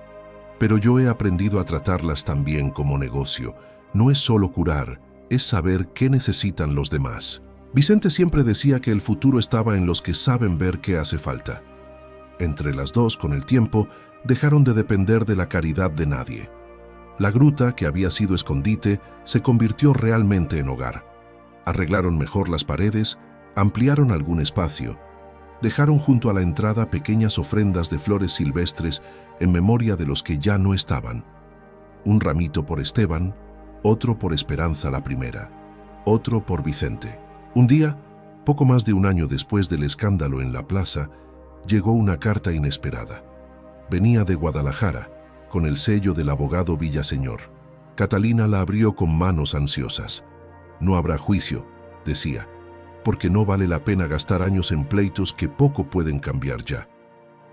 «Pero yo he aprendido a tratarlas también como negocio. No es solo curar, es saber qué necesitan los demás». Vicente siempre decía que el futuro estaba en los que saben ver qué hace falta. Entre las dos, con el tiempo, dejaron de depender de la caridad de nadie. La gruta, que había sido escondite, se convirtió realmente en hogar. Arreglaron mejor las paredes, ampliaron algún espacio, dejaron junto a la entrada pequeñas ofrendas de flores silvestres en memoria de los que ya no estaban. Un ramito por Esteban, otro por Esperanza la primera, otro por Vicente. Un día, poco más de un año después del escándalo en la plaza, llegó una carta inesperada. Venía de Guadalajara, con el sello del abogado Villaseñor. Catalina la abrió con manos ansiosas. «No habrá juicio», decía, «porque no vale la pena gastar años en pleitos que poco pueden cambiar ya.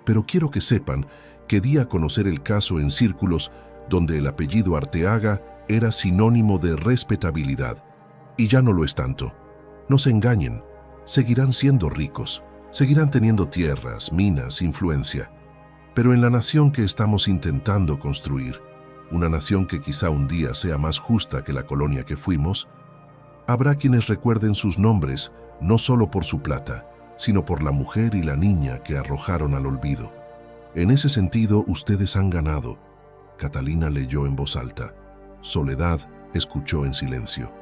Pero quiero que sepan que di a conocer el caso en círculos donde el apellido Arteaga era sinónimo de respetabilidad, y ya no lo es tanto. No se engañen, seguirán siendo ricos, seguirán teniendo tierras, minas, influencia. Pero en la nación que estamos intentando construir, una nación que quizá un día sea más justa que la colonia que fuimos, habrá quienes recuerden sus nombres no solo por su plata, sino por la mujer y la niña que arrojaron al olvido. En ese sentido, ustedes han ganado». Catalina leyó en voz alta. Soledad escuchó en silencio.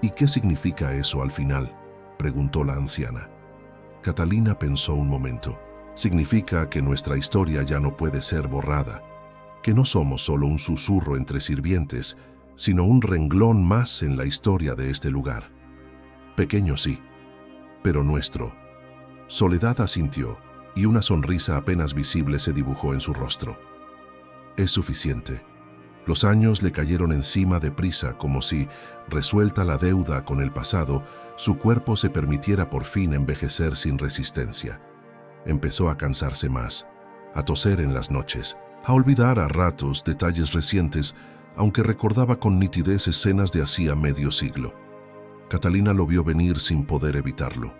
«¿Y qué significa eso al final?», preguntó la anciana. Catalina pensó un momento. «Significa que nuestra historia ya no puede ser borrada, que no somos solo un susurro entre sirvientes, sino un renglón más en la historia de este lugar. Pequeño sí, pero nuestro». Soledad asintió, y una sonrisa apenas visible se dibujó en su rostro. «Es suficiente». Los años le cayeron encima deprisa, como si, resuelta la deuda con el pasado, su cuerpo se permitiera por fin envejecer sin resistencia. Empezó a cansarse más, a toser en las noches, a olvidar a ratos detalles recientes, aunque recordaba con nitidez escenas de hacía medio siglo. Catalina lo vio venir sin poder evitarlo.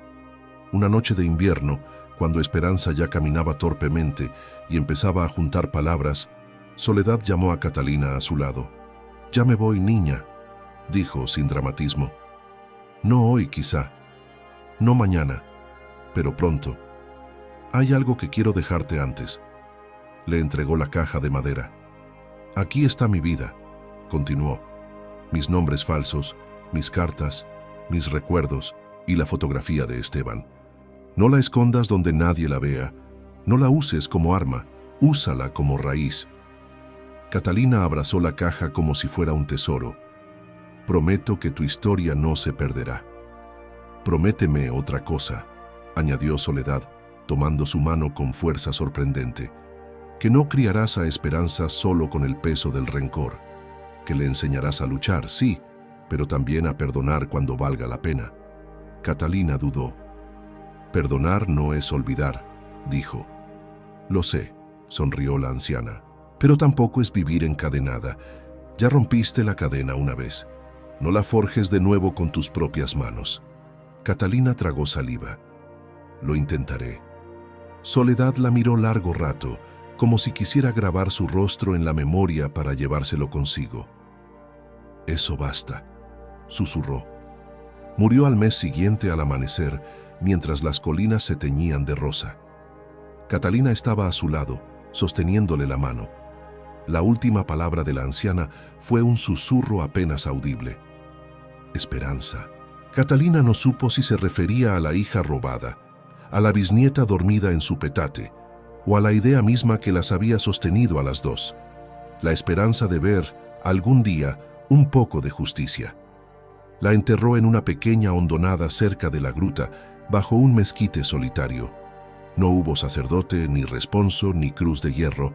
Una noche de invierno, cuando Esperanza ya caminaba torpemente y empezaba a juntar palabras, Soledad llamó a Catalina a su lado. «Ya me voy, niña», dijo sin dramatismo. «No hoy, quizá. No mañana, pero pronto. Hay algo que quiero dejarte antes. Le entregó la caja de madera. Aquí está mi vida, continuó. Mis nombres falsos, mis cartas, mis recuerdos y la fotografía de Esteban. No la escondas donde nadie la vea. No la uses como arma, úsala como raíz. Catalina abrazó la caja como si fuera un tesoro. Prometo que tu historia no se perderá. Prométeme otra cosa, añadió Soledad, tomando su mano con fuerza sorprendente, que no criarás a Esperanza solo con el peso del rencor, que le enseñarás a luchar, sí, pero también a perdonar cuando valga la pena. Catalina dudó. Perdonar no es olvidar, dijo. Lo sé, sonrió la anciana, pero tampoco es vivir encadenada. Ya rompiste la cadena una vez. No la forjes de nuevo con tus propias manos. Catalina tragó saliva. Lo intentaré. Soledad la miró largo rato, como si quisiera grabar su rostro en la memoria para llevárselo consigo. Eso basta, susurró. Murió al mes siguiente al amanecer, mientras las colinas se teñían de rosa. Catalina estaba a su lado, sosteniéndole la mano. La última palabra de la anciana fue un susurro apenas audible. Esperanza. Catalina no supo si se refería a la hija robada, a la bisnieta dormida en su petate, o a la idea misma que las había sostenido a las dos, la esperanza de ver, algún día, un poco de justicia. La enterró en una pequeña hondonada cerca de la gruta, bajo un mezquite solitario. No hubo sacerdote, ni responso, ni cruz de hierro,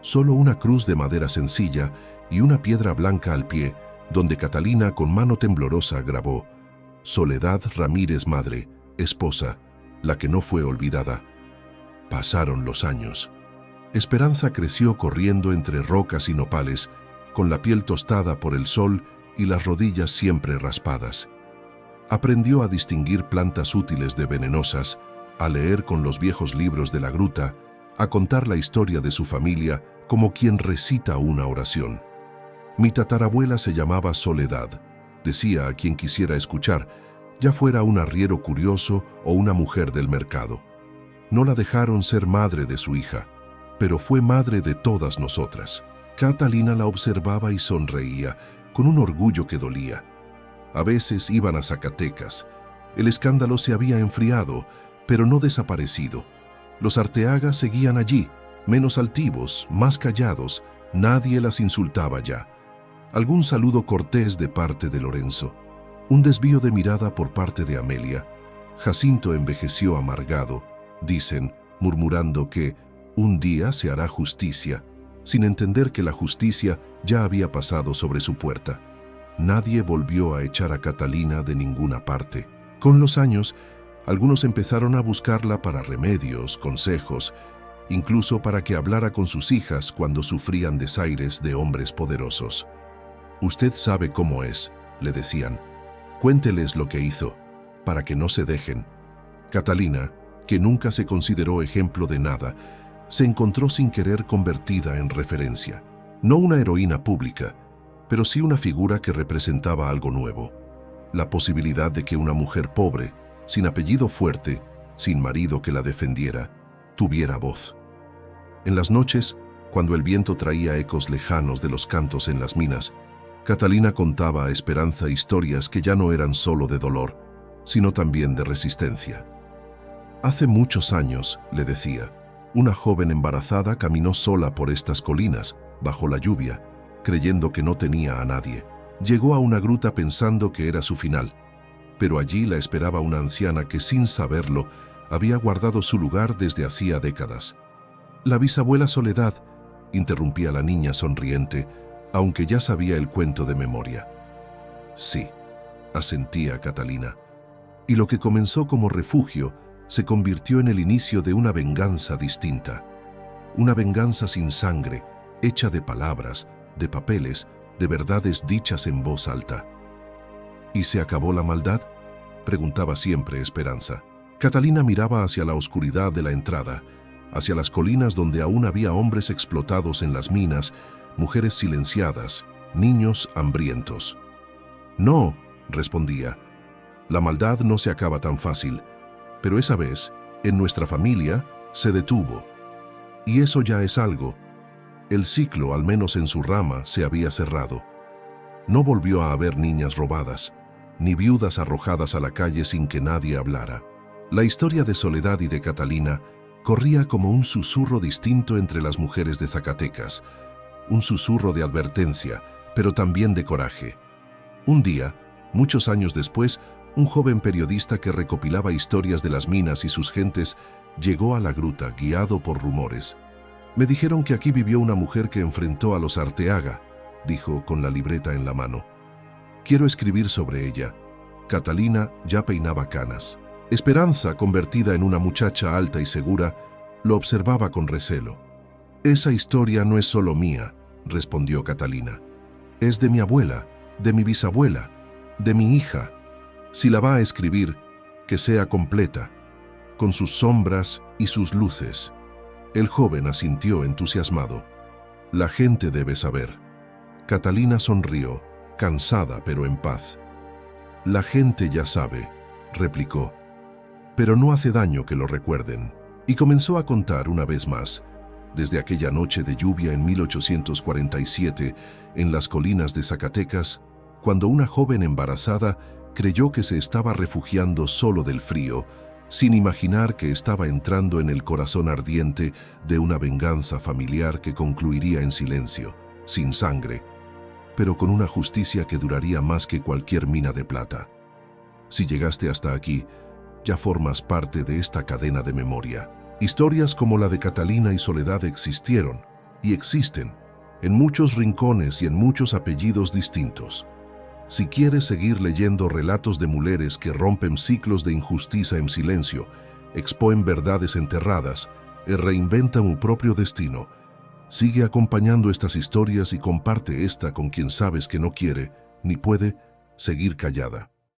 solo una cruz de madera sencilla y una piedra blanca al pie, donde Catalina con mano temblorosa grabó: Soledad Ramírez madre, esposa, la que no fue olvidada. Pasaron los años. Esperanza creció corriendo entre rocas y nopales, con la piel tostada por el sol y las rodillas siempre raspadas. Aprendió a distinguir plantas útiles de venenosas, a leer con los viejos libros de la gruta, a contar la historia de su familia como quien recita una oración. Mi tatarabuela se llamaba Soledad, decía a quien quisiera escuchar, ya fuera un arriero curioso o una mujer del mercado. No la dejaron ser madre de su hija, pero fue madre de todas nosotras. Catalina la observaba y sonreía, con un orgullo que dolía. A veces iban a Zacatecas. El escándalo se había enfriado, pero no desaparecido. Los Arteaga seguían allí, menos altivos, más callados, nadie las insultaba ya. Algún saludo cortés de parte de Lorenzo, un desvío de mirada por parte de Amelia. Jacinto envejeció amargado, dicen, murmurando que un día se hará justicia, sin entender que la justicia ya había pasado sobre su puerta. Nadie volvió a echar a Catalina de ninguna parte. Con los años, algunos empezaron a buscarla para remedios, consejos, incluso para que hablara con sus hijas cuando sufrían desaires de hombres poderosos. Usted sabe cómo es, le decían. Cuénteles lo que hizo, para que no se dejen. Catalina, que nunca se consideró ejemplo de nada, se encontró sin querer convertida en referencia. No una heroína pública, pero sí una figura que representaba algo nuevo. La posibilidad de que una mujer pobre, sin apellido fuerte, sin marido que la defendiera, tuviera voz. En las noches, cuando el viento traía ecos lejanos de los cantos en las minas, Catalina contaba a Esperanza historias que ya no eran solo de dolor, sino también de resistencia. Hace muchos años, le decía, una joven embarazada caminó sola por estas colinas, bajo la lluvia, creyendo que no tenía a nadie. Llegó a una gruta pensando que era su final, pero allí la esperaba una anciana que, sin saberlo, había guardado su lugar desde hacía décadas. La bisabuela Soledad, interrumpía la niña sonriente, aunque ya sabía el cuento de memoria. Sí, asentía Catalina. Y lo que comenzó como refugio se convirtió en el inicio de una venganza distinta. Una venganza sin sangre, hecha de palabras, de papeles, de verdades dichas en voz alta. ¿Y se acabó la maldad?, preguntaba siempre Esperanza. Catalina miraba hacia la oscuridad de la entrada, hacia las colinas donde aún había hombres explotados en las minas, mujeres silenciadas, niños hambrientos. No, respondía, la maldad no se acaba tan fácil, pero esa vez, en nuestra familia, Se detuvo. Y eso ya es algo. El ciclo, al menos en su rama, se había cerrado. No volvió a haber niñas robadas, ni viudas arrojadas a la calle sin que nadie hablara. La historia de Soledad y de Catalina corría como un susurro distinto entre las mujeres de Zacatecas, un susurro de advertencia, pero también de coraje. Un día, muchos años después, un joven periodista que recopilaba historias de las minas y sus gentes llegó a la gruta guiado por rumores. «Me dijeron que aquí vivió una mujer que enfrentó a los Arteaga», dijo con la libreta en la mano. «Quiero escribir sobre ella». Catalina ya peinaba canas. Esperanza, convertida en una muchacha alta y segura, lo observaba con recelo. «Esa historia no es solo mía», respondió Catalina. «Es de mi abuela, de mi bisabuela, de mi hija. Si la va a escribir, que sea completa, con sus sombras y sus luces». El joven asintió entusiasmado. «La gente debe saber». Catalina sonrió, cansada pero en paz. «La gente ya sabe», replicó, «pero no hace daño que lo recuerden». Y comenzó a contar una vez más, desde aquella noche de lluvia en 1847, en las colinas de Zacatecas, cuando una joven embarazada creyó que se estaba refugiando solo del frío, sin imaginar que estaba entrando en el corazón ardiente de una venganza familiar que concluiría en silencio, sin sangre, pero con una justicia que duraría más que cualquier mina de plata. Si llegaste hasta aquí, ya formas parte de esta cadena de memoria. Historias como la de Catalina y Soledad existieron y existen en muchos rincones y en muchos apellidos distintos. Si quieres seguir leyendo relatos de mujeres que rompen ciclos de injusticia en silencio, exponen verdades enterradas y reinventan un propio destino, sigue acompañando estas historias y comparte esta con quien sabes que no quiere ni puede seguir callada.